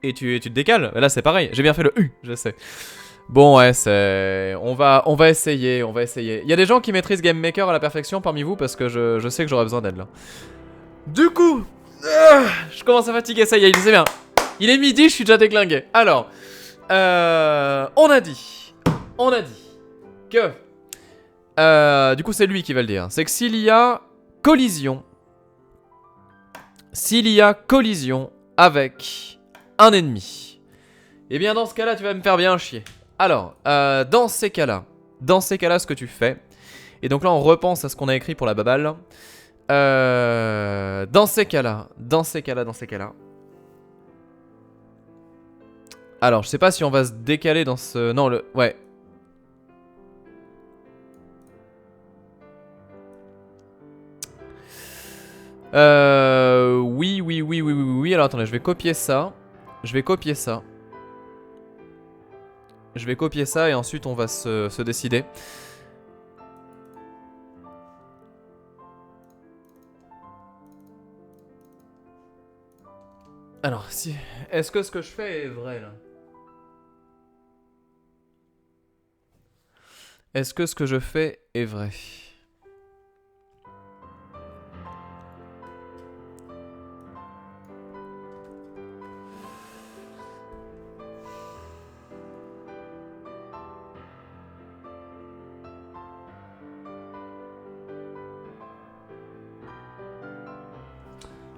et tu te décales. Bah là, c'est pareil. J'ai bien fait le je sais. Bon ouais, c'est... On va essayer, Il y a des gens qui maîtrisent Game Maker à la perfection parmi vous parce que je sais que j'aurai besoin d'aide là. Du coup, je commence à fatiguer, ça y est, c'est bien. Il est midi, je suis déjà déglingué. Alors, on a dit que... du coup c'est lui qui va le dire. C'est que s'il y a collision avec un ennemi, eh bien dans ce cas-là tu vas me faire bien chier. Alors, dans ces cas-là, ce que tu fais, et donc là on repense à ce qu'on a écrit pour la baballe. Dans ces cas-là. Alors, je sais pas si on va se décaler dans ce... Non, ouais. Oui. Alors attendez, je vais copier ça. Je vais copier ça et ensuite on va se décider. Alors, si... Est-ce que ce que je fais est vrai là? Est-ce que ce que je fais est vrai?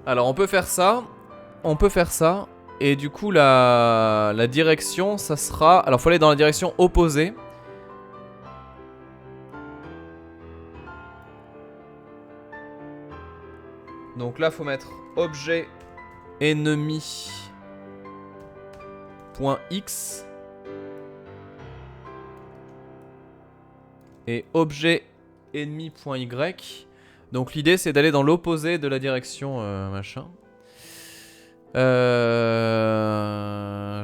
Alors on peut faire ça. Et du coup la direction ça sera... Alors faut aller dans la direction opposée. Donc là faut mettre objet ennemi .x et objet ennemi.y. Donc l'idée c'est d'aller dans l'opposé de la direction machin.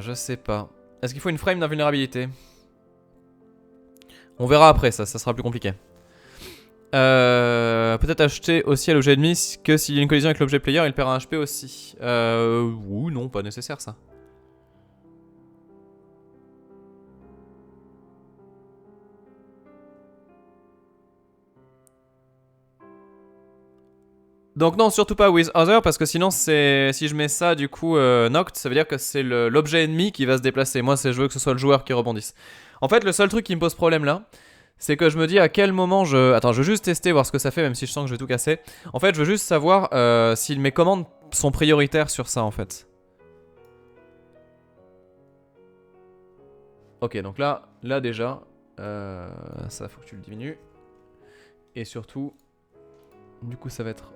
Je sais pas. Est-ce qu'il faut une frame d'invulnérabilité? On verra après, ça sera plus compliqué. Peut-être acheter aussi à l'objet ennemi que s'il y a une collision avec l'objet player, il perd un HP aussi. Ou non, pas nécessaire ça. Donc non, surtout pas with other, parce que sinon c'est si je mets ça du coup knocked, ça veut dire que c'est l'objet ennemi qui va se déplacer. Moi je veux que ce soit le joueur qui rebondisse. En fait le seul truc qui me pose problème là, c'est que je me dis à quel moment je... Attends, je veux juste tester, voir ce que ça fait, même si je sens que je vais tout casser. En fait je veux juste savoir si mes commandes sont prioritaires sur ça en fait. Ok, donc là déjà, ça faut que tu le diminues. Et surtout, du coup ça va être...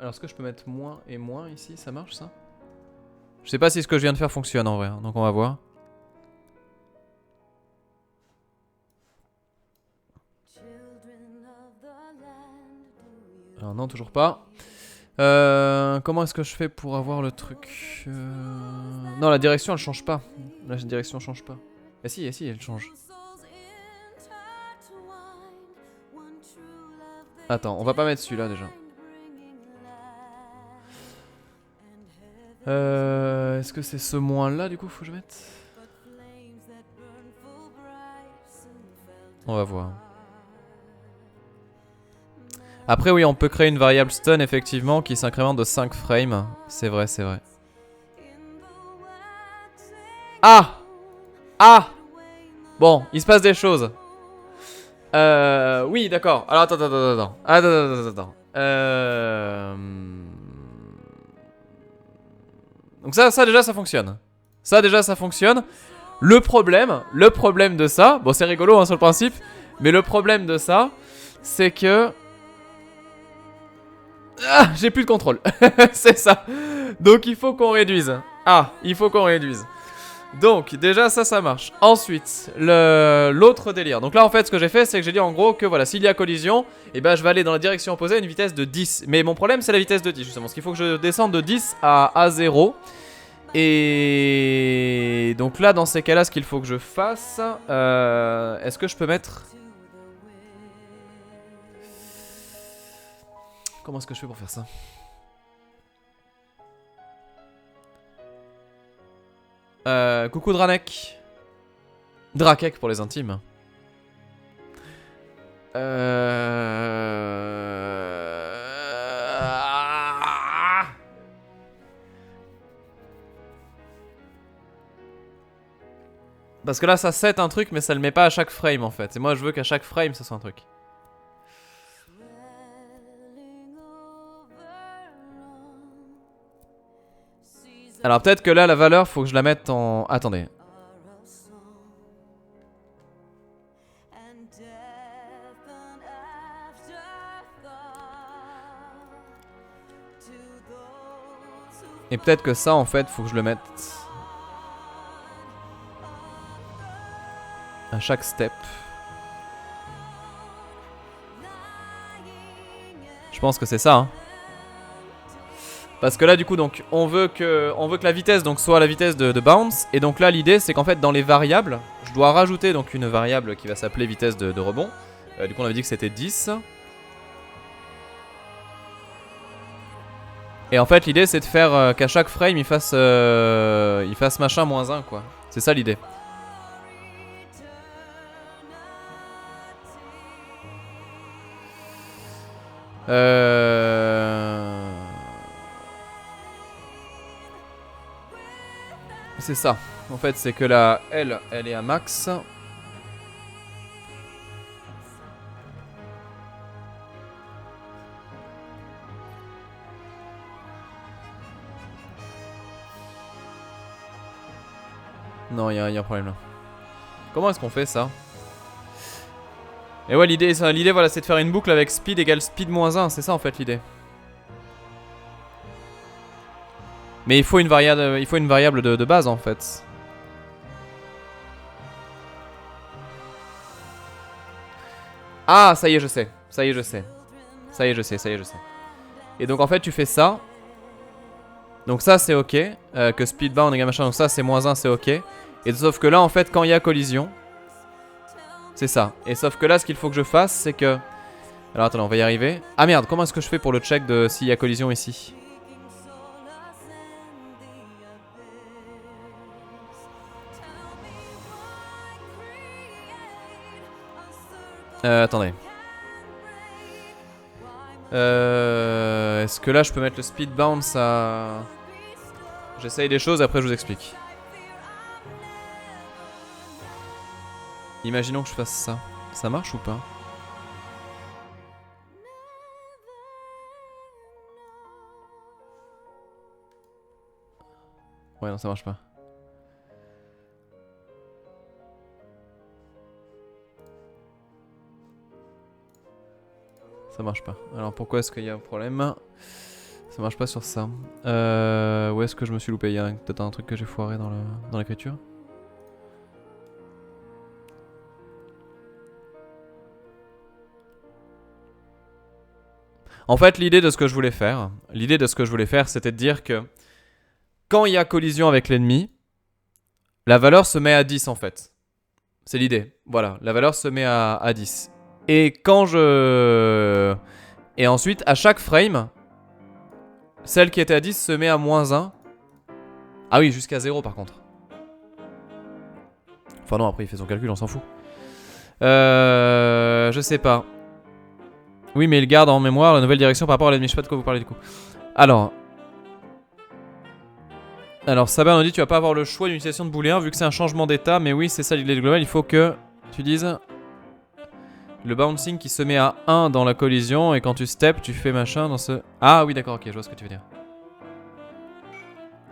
Alors est-ce que je peux mettre moins et moins ici? Ça marche ça? Je sais pas si ce que je viens de faire fonctionne en vrai, hein, donc on va voir. Alors non, toujours pas. Comment est-ce que je fais pour avoir le truc Non, la direction elle change pas. La direction change pas. Eh si, elle change. Attends, on va pas mettre celui-là déjà. Est-ce que c'est ce moins là du coup faut que je mette? On va voir. Après oui on peut créer une variable stun effectivement qui s'incrémente de 5 frames. C'est vrai, c'est vrai. Ah! Ah! Bon, il se passe des choses. Oui d'accord. Alors attends. Donc ça déjà ça fonctionne. Ça déjà ça fonctionne. Le problème de ça, bon c'est rigolo hein, sur le principe, mais le problème de ça, c'est que... Ah, j'ai plus de contrôle. C'est ça. Donc il faut qu'on réduise. Ah, il faut qu'on réduise. Donc déjà ça marche. Ensuite, l'autre délire. Donc là en fait ce que j'ai fait c'est que j'ai dit en gros que voilà, s'il y a collision, et ben je vais aller dans la direction opposée à une vitesse de 10. Mais mon problème c'est la vitesse de 10 justement. Parce qu'il faut que je descende de 10 à 0. Et donc là dans ces cas là ce qu'il faut que je fasse, est-ce que je peux mettre... Comment est-ce que je fais pour faire ça? Coucou Dranek. Drakek pour les intimes. Parce que là ça set un truc mais ça le met pas à chaque frame en fait. Et moi je veux qu'à chaque frame ça soit un truc. Alors peut-être que là la valeur faut que je la mette en... Attendez. Et peut-être que ça en fait faut que je le mette à chaque step. Je pense que c'est ça hein. Parce que là du coup donc on veut que la vitesse donc soit la vitesse de bounce. Et donc là l'idée c'est qu'en fait dans les variables je dois rajouter donc une variable qui va s'appeler vitesse de rebond. Du coup on avait dit que c'était 10. Et en fait l'idée c'est de faire qu'à chaque frame il fasse machin moins 1 quoi. C'est ça l'idée. C'est ça. En fait c'est que la elle est à max. Non, il y a un problème là. Comment est-ce qu'on fait ça? Et ouais, l'idée voilà, c'est de faire une boucle avec speed égale speed moins 1. C'est ça en fait l'idée. Mais il faut une variable de base en fait. Ah, ça y est, je sais. Ça y est, je sais. Ça y est, je sais, ça y est, je sais. Et donc en fait, tu fais ça. Donc ça, c'est ok. Que speedbound et machin, donc ça, c'est -1, c'est ok. Et sauf que là, en fait, quand il y a collision, c'est ça. Et sauf que là, ce qu'il faut que je fasse, c'est que... Alors attends, on va y arriver. Ah merde, comment est-ce que je fais pour le check de s'il y a collision ici? Attendez. Est-ce que là, je peux mettre le speed bounce à... J'essaye des choses, après je vous explique. Imaginons que je fasse ça. Ça marche ou pas? Ouais, non, ça marche pas. Ça marche pas. Alors pourquoi est-ce qu'il y a un problème? Ça marche pas sur ça. Où est-ce que je me suis loupé? Il y a peut-être un truc que j'ai foiré dans l'écriture. En fait, l'idée de ce que je voulais faire, c'était de dire que quand il y a collision avec l'ennemi, la valeur se met à 10 en fait. C'est l'idée. Voilà, la valeur se met à 10. Et quand je... Et ensuite, à chaque frame, celle qui était à 10 se met à -1. Ah oui, jusqu'à 0 par contre. Enfin non, après il fait son calcul, on s'en fout. Je sais pas. Oui, mais il garde en mémoire la nouvelle direction par rapport à l'ennemi. Je sais pas de quoi vous parlez du coup. Alors, Saber nous dit tu vas pas avoir le choix d'une utilisation de booléen vu que c'est un changement d'état. Mais oui, c'est ça l'idée globale. Il faut que tu dises le bouncing qui se met à 1 dans la collision. Et quand tu step, tu fais machin dans ce... Ah oui, d'accord, ok, je vois ce que tu veux dire.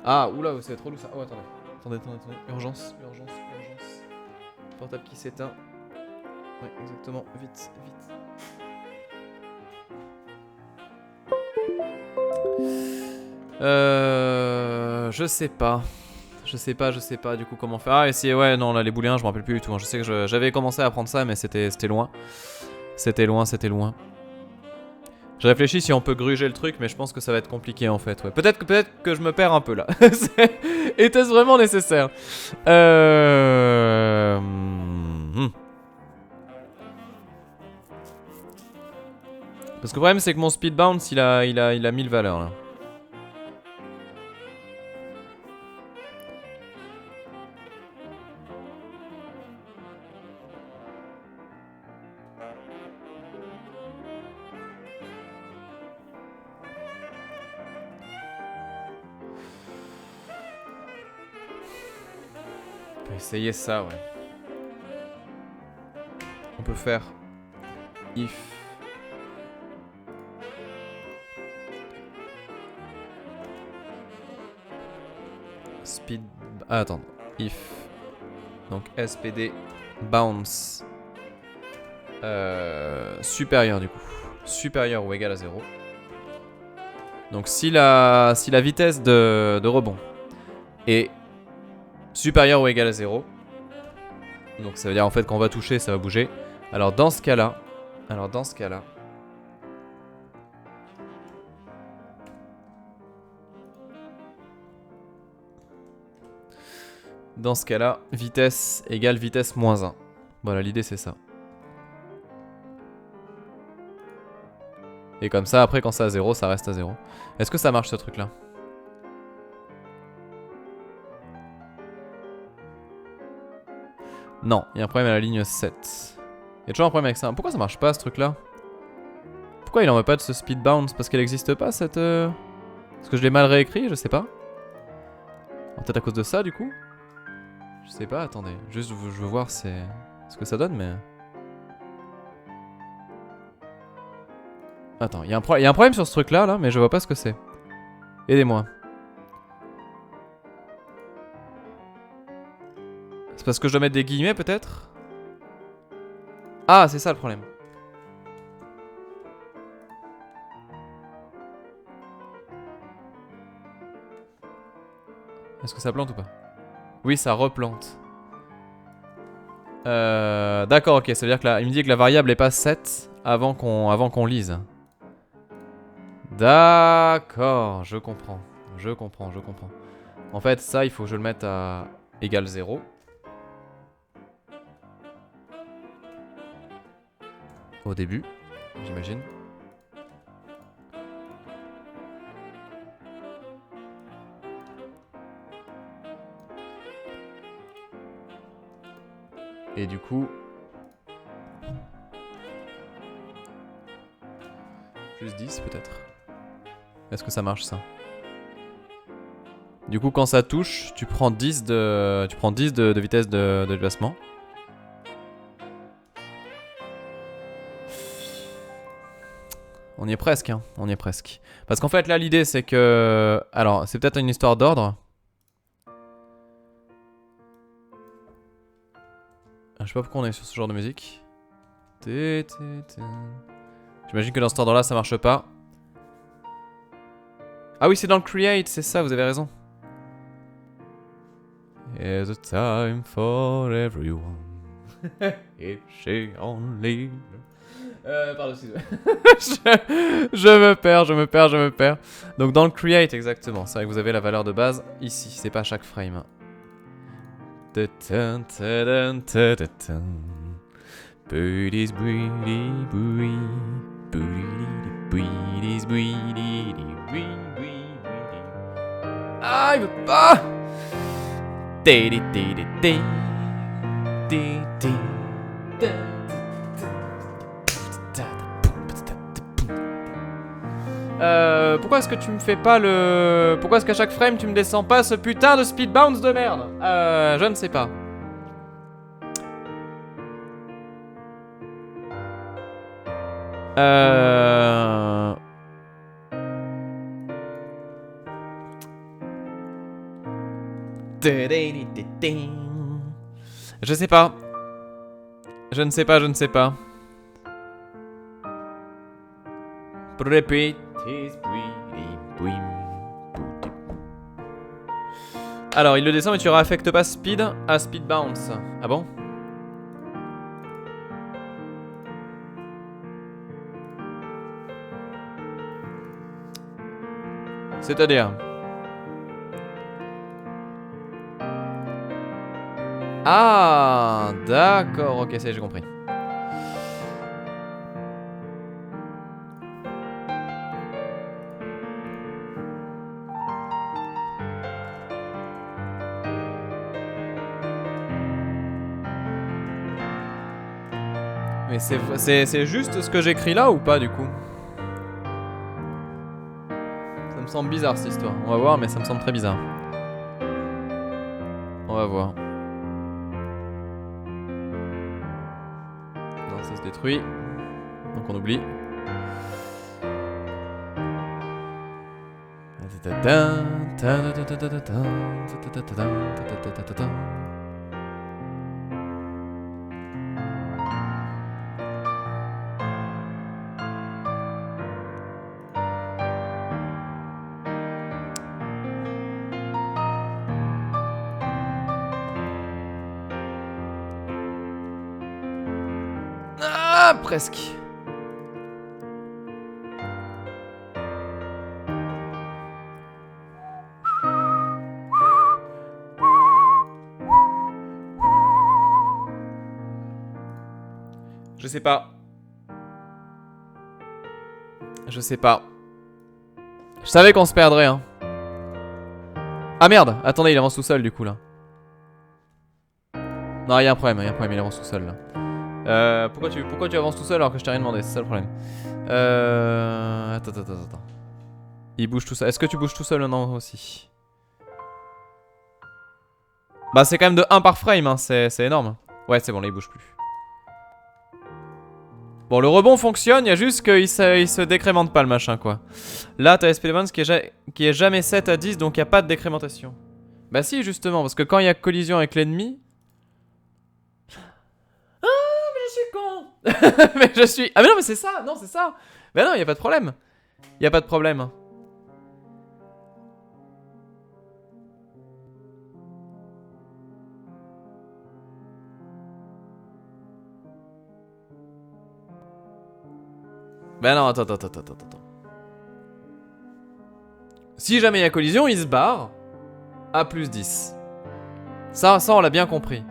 Ah, oula, c'est trop lourd ça. Oh, attendez. Urgence. Portable qui s'éteint. Ouais, exactement. Vite. Je sais pas. Je sais pas du coup comment faire. Ah, et si, ouais, non, là, les booléens, je me rappelle plus du tout. Hein. Je sais que j'avais commencé à apprendre ça, mais c'était loin. C'était loin. Je réfléchis si on peut gruger le truc, mais je pense que ça va être compliqué en fait. Ouais. Peut-être que je me perds un peu là. Était-ce vraiment nécessaire? Parce que le problème, c'est que mon speed bounce, il a 1000 valeurs là. On peut essayer ça, ouais. On peut faire if speed... Ah, attends. If donc SPD bounce supérieur du coup. Supérieur ou égal à 0. Donc si la vitesse de rebond est supérieure ou égale à 0, donc ça veut dire en fait quand on va toucher ça va bouger. Alors dans ce cas là, vitesse égale vitesse -1. Voilà, l'idée c'est ça. Et comme ça après quand c'est à 0 ça reste à 0. Est-ce que ça marche ce truc là? Non, il y a un problème à la ligne 7. Il y a toujours un problème avec ça. Pourquoi ça marche pas ce truc là? Pourquoi il en veut pas de ce speed bounce? Parce qu'elle existe pas cette... Parce que je l'ai mal réécrit, je sais pas. Peut-être à cause de ça du coup? Je sais pas, attendez. Juste je veux voir ce que ça donne mais... Attends, il y a un problème sur ce truc là, mais je vois pas ce que c'est. Aidez-moi. C'est parce que je dois mettre des guillemets peut-être? Ah, c'est ça le problème. Est-ce que ça plante ou pas? Oui, ça replante. D'accord, ok, ça veut dire que là, il me dit que la variable est pas 7 avant qu'on lise. D'accord, je comprends. Je comprends. En fait, ça, il faut que je le mette à égal 0. Au début, j'imagine. Et du coup... plus 10 peut-être. Est-ce que ça marche ça? Du coup, quand ça touche, tu prends 10 de vitesse de déplacement. On y est presque, hein. On y est presque. Parce qu'en fait, là, l'idée, c'est que... Alors, c'est peut-être une histoire d'ordre. Je sais pas pourquoi on est sur ce genre de musique. J'imagine que dans cet ordre-là, ça marche pas. Ah oui, c'est dans le create, c'est ça, vous avez raison. There's a time for everyone. If she only... pardon, excusez-moi. je me perds. Donc dans le create, exactement. C'est vrai que vous avez la valeur de base ici, c'est pas chaque frame. Ah, il veut pas. Pourquoi est-ce que tu me fais pas le... Pourquoi est-ce qu'à chaque frame tu me descends pas ce putain de speed bounce de merde? Je ne sais pas. Je sais pas. Je ne sais pas. Repeat. Alors, il le descend, mais tu réaffectes pas speed à speed bounce. Ah bon? C'est-à-dire? Ah, d'accord, ok, ça y est, j'ai compris. Mais c'est juste ce que j'écris là ou pas du coup? Ça me semble bizarre cette histoire. On va voir, mais ça me semble très bizarre. On va voir. Non, ça se détruit. Donc on oublie. Ah, presque. Je sais pas. Je sais pas. Je savais qu'on se perdrait, hein. Ah merde, attendez, il avance tout seul du coup là. Non, il y a un problème, il avance tout seul là. Pourquoi tu avances tout seul alors que je t'ai rien demandé? C'est ça le problème. Attends. Il bouge tout seul. Est-ce que tu bouges tout seul maintenant aussi? Bah c'est quand même de 1 par frame, hein. C'est énorme. Ouais, c'est bon, là il bouge plus. Bon, le rebond fonctionne, il y a juste qu'il se décrémente pas le machin quoi. Là t'as SP Bounce qui est jamais 7 à 10, donc il n'y a pas de décrémentation. Bah si, justement, parce que quand il y a collision avec l'ennemi... Ah, mais je suis con. Mais je suis... Ah mais non, mais c'est ça. Non, c'est ça. Bah non, il y a pas de problème. Il y a pas de problème. Ben non, attends. Si jamais il y a collision, il se barre à plus 10. Ça on l'a bien compris.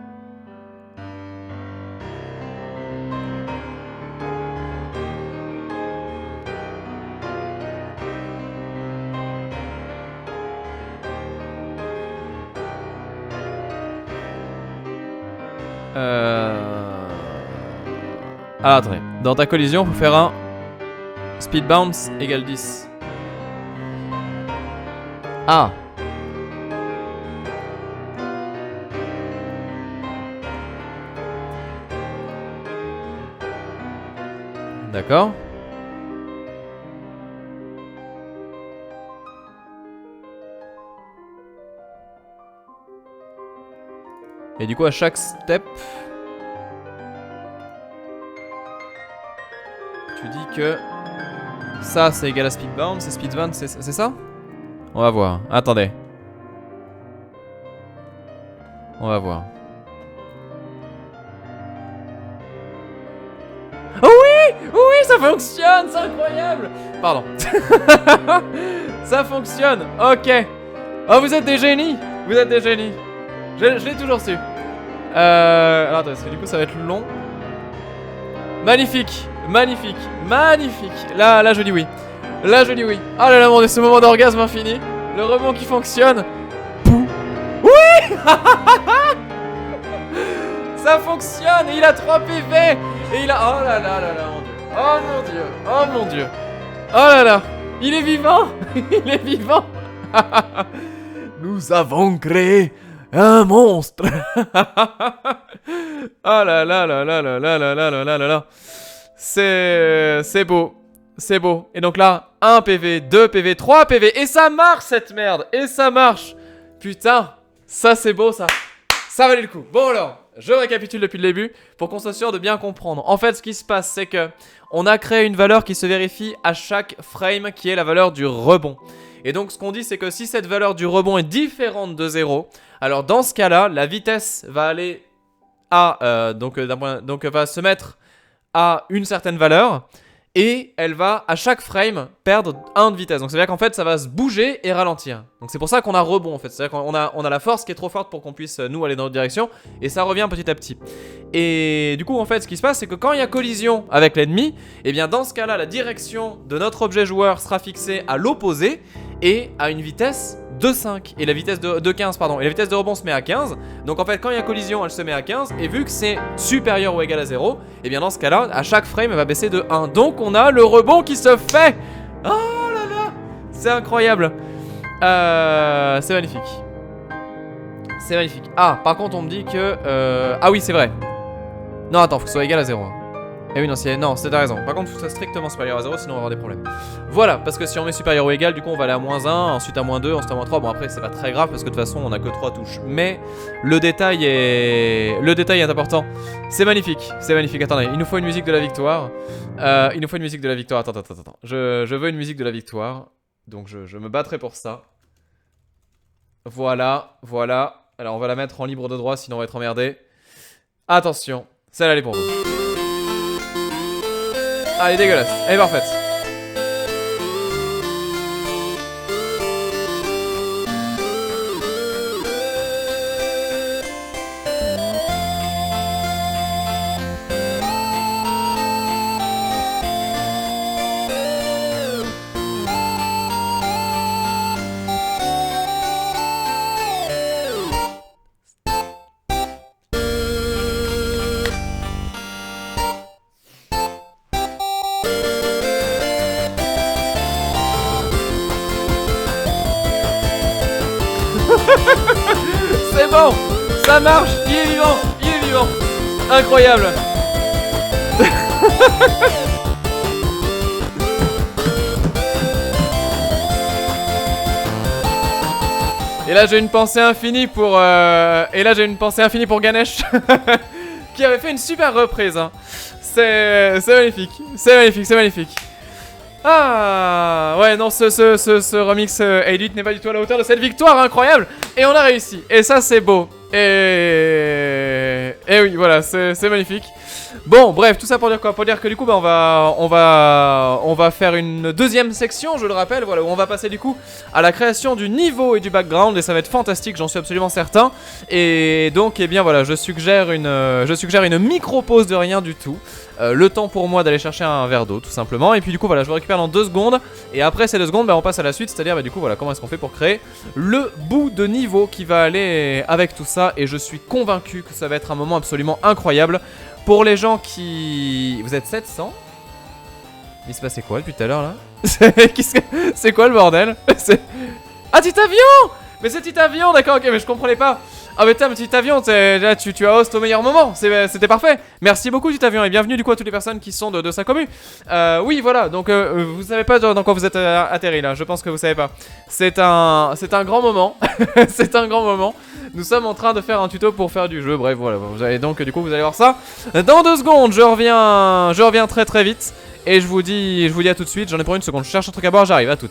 Ah, attendez. Dans ta collision, faut faire un speed bounce égale 10. Ah. D'accord. Et du coup, à chaque step, tu dis que ça c'est égal à speed bounce et speed bounce c'est ça? On va voir. Attendez. On va voir. Oh oui! Oui, ça fonctionne! C'est incroyable! Pardon. Ça fonctionne! Ok. Oh, vous êtes des génies! Vous êtes des génies! Je l'ai toujours su. Alors attends, parce que du coup ça va être long. Magnifique! Magnifique! Magnifique! Là je dis oui. Là je dis oui. Oh là là mon dieu, ce moment d'orgasme infini. Le rebond qui fonctionne. Pou. Oui. Ça fonctionne et il a 3 PV. Et il a... Oh là là là là mon dieu. Oh mon dieu. Oh mon dieu. Oh là là. Il est vivant. Il est vivant. Nous avons créé un monstre. Oh là là là là là là là là là là là. C'est beau. C'est beau. Et donc là, 1 PV, 2 PV, 3 PV. Et ça marche cette merde. Et ça marche. Putain. Ça c'est beau ça. Ça valait le coup. Bon alors, je récapitule depuis le début pour qu'on soit sûr de bien comprendre. En fait, ce qui se passe, c'est que on a créé une valeur qui se vérifie à chaque frame qui est la valeur du rebond. Et donc ce qu'on dit, c'est que si cette valeur du rebond est différente de 0, alors dans ce cas-là, la vitesse va aller à... donc va se mettre à une certaine valeur et elle va à chaque frame perdre 1 de vitesse. Donc ça veut dire qu'en fait ça va se bouger et ralentir. Donc c'est pour ça qu'on a rebond en fait. C'est-à-dire qu'on a la force qui est trop forte pour qu'on puisse nous aller dans notre direction et ça revient petit à petit. Et du coup en fait ce qui se passe c'est que quand il y a collision avec l'ennemi, et bien dans ce cas-là la direction de notre objet joueur sera fixée à l'opposé et à une vitesse de 5 et la vitesse de 15 pardon, et la vitesse de rebond se met à 15. Donc en fait quand il y a collision elle se met à 15 et vu que c'est supérieur ou égal à 0, et bien dans ce cas là à chaque frame elle va baisser de 1. Donc on a le rebond qui se fait. Oh là là, c'est incroyable. C'est magnifique. C'est magnifique. Ah par contre on me dit que ah oui c'est vrai. Non attends, faut que ce soit égal à 0. Eh oui, non, c'est ta raison. Par contre, il faut que ça soit strictement supérieur à 0, sinon on va avoir des problèmes. Voilà, parce que si on met supérieur ou égal, du coup on va aller à -1, ensuite à -2, ensuite à -3. Bon, après, c'est pas très grave parce que de toute façon, on a que 3 touches. Mais le détail est important. C'est magnifique, c'est magnifique. Attendez, il nous faut une musique de la victoire. Il nous faut une musique de la victoire. Attends. Je veux une musique de la victoire. Donc, je me battrai pour ça. Voilà. Alors, on va la mettre en libre de droit, sinon on va être emmerdé. Attention, celle-là, elle est pour vous. Ah, elle est dégueulasse. Elle est parfaite. C'est bon, ça marche, il est vivant, incroyable. Et là j'ai une pensée infinie pour Ganesh qui avait fait une super reprise. Hein. C'est magnifique. Ah ouais non ce remix edit n'est pas du tout à la hauteur de cette victoire incroyable. Et on a réussi. Et ça c'est beau. Et Et oui, voilà, c'est magnifique. Bon, bref, tout ça pour dire quoi? Pour dire que du coup, bah, on va faire une deuxième section, je le rappelle, voilà, où on va passer du coup à la création du niveau et du background, et ça va être fantastique, j'en suis absolument certain. Et donc, eh bien voilà, je suggère une micro-pause de rien du tout. Le temps pour moi d'aller chercher un verre d'eau tout simplement. Et puis du coup voilà, je le récupère dans 2 secondes. Et après ces 2 secondes, bah, on passe à la suite. C'est à dire bah, du coup voilà, comment est-ce qu'on fait pour créer le bout de niveau qui va aller avec tout ça. Et je suis convaincu que ça va être un moment absolument incroyable. Pour les gens qui... Vous êtes 700? Il se passait quoi depuis tout à l'heure là? C'est quoi le bordel? Ah, Titavion! Mais c'est Titavion, d'accord, ok, mais je comprenais pas. Ah mais putain, petit avion, là, tu as host au meilleur moment, c'était parfait. Merci beaucoup Titavion et bienvenue du coup à toutes les personnes qui sont de sa commu. Oui voilà, donc vous savez pas dans quoi vous êtes atterri là, je pense que vous savez pas. C'est un grand moment, c'est un grand moment. Nous sommes en train de faire un tuto pour faire du jeu, bref voilà, vous allez donc du coup vous allez voir ça. Dans 2 secondes, je reviens très très vite. Et je vous dis à tout de suite, j'en ai pour 1 seconde, je cherche un truc à boire, j'arrive, à tout.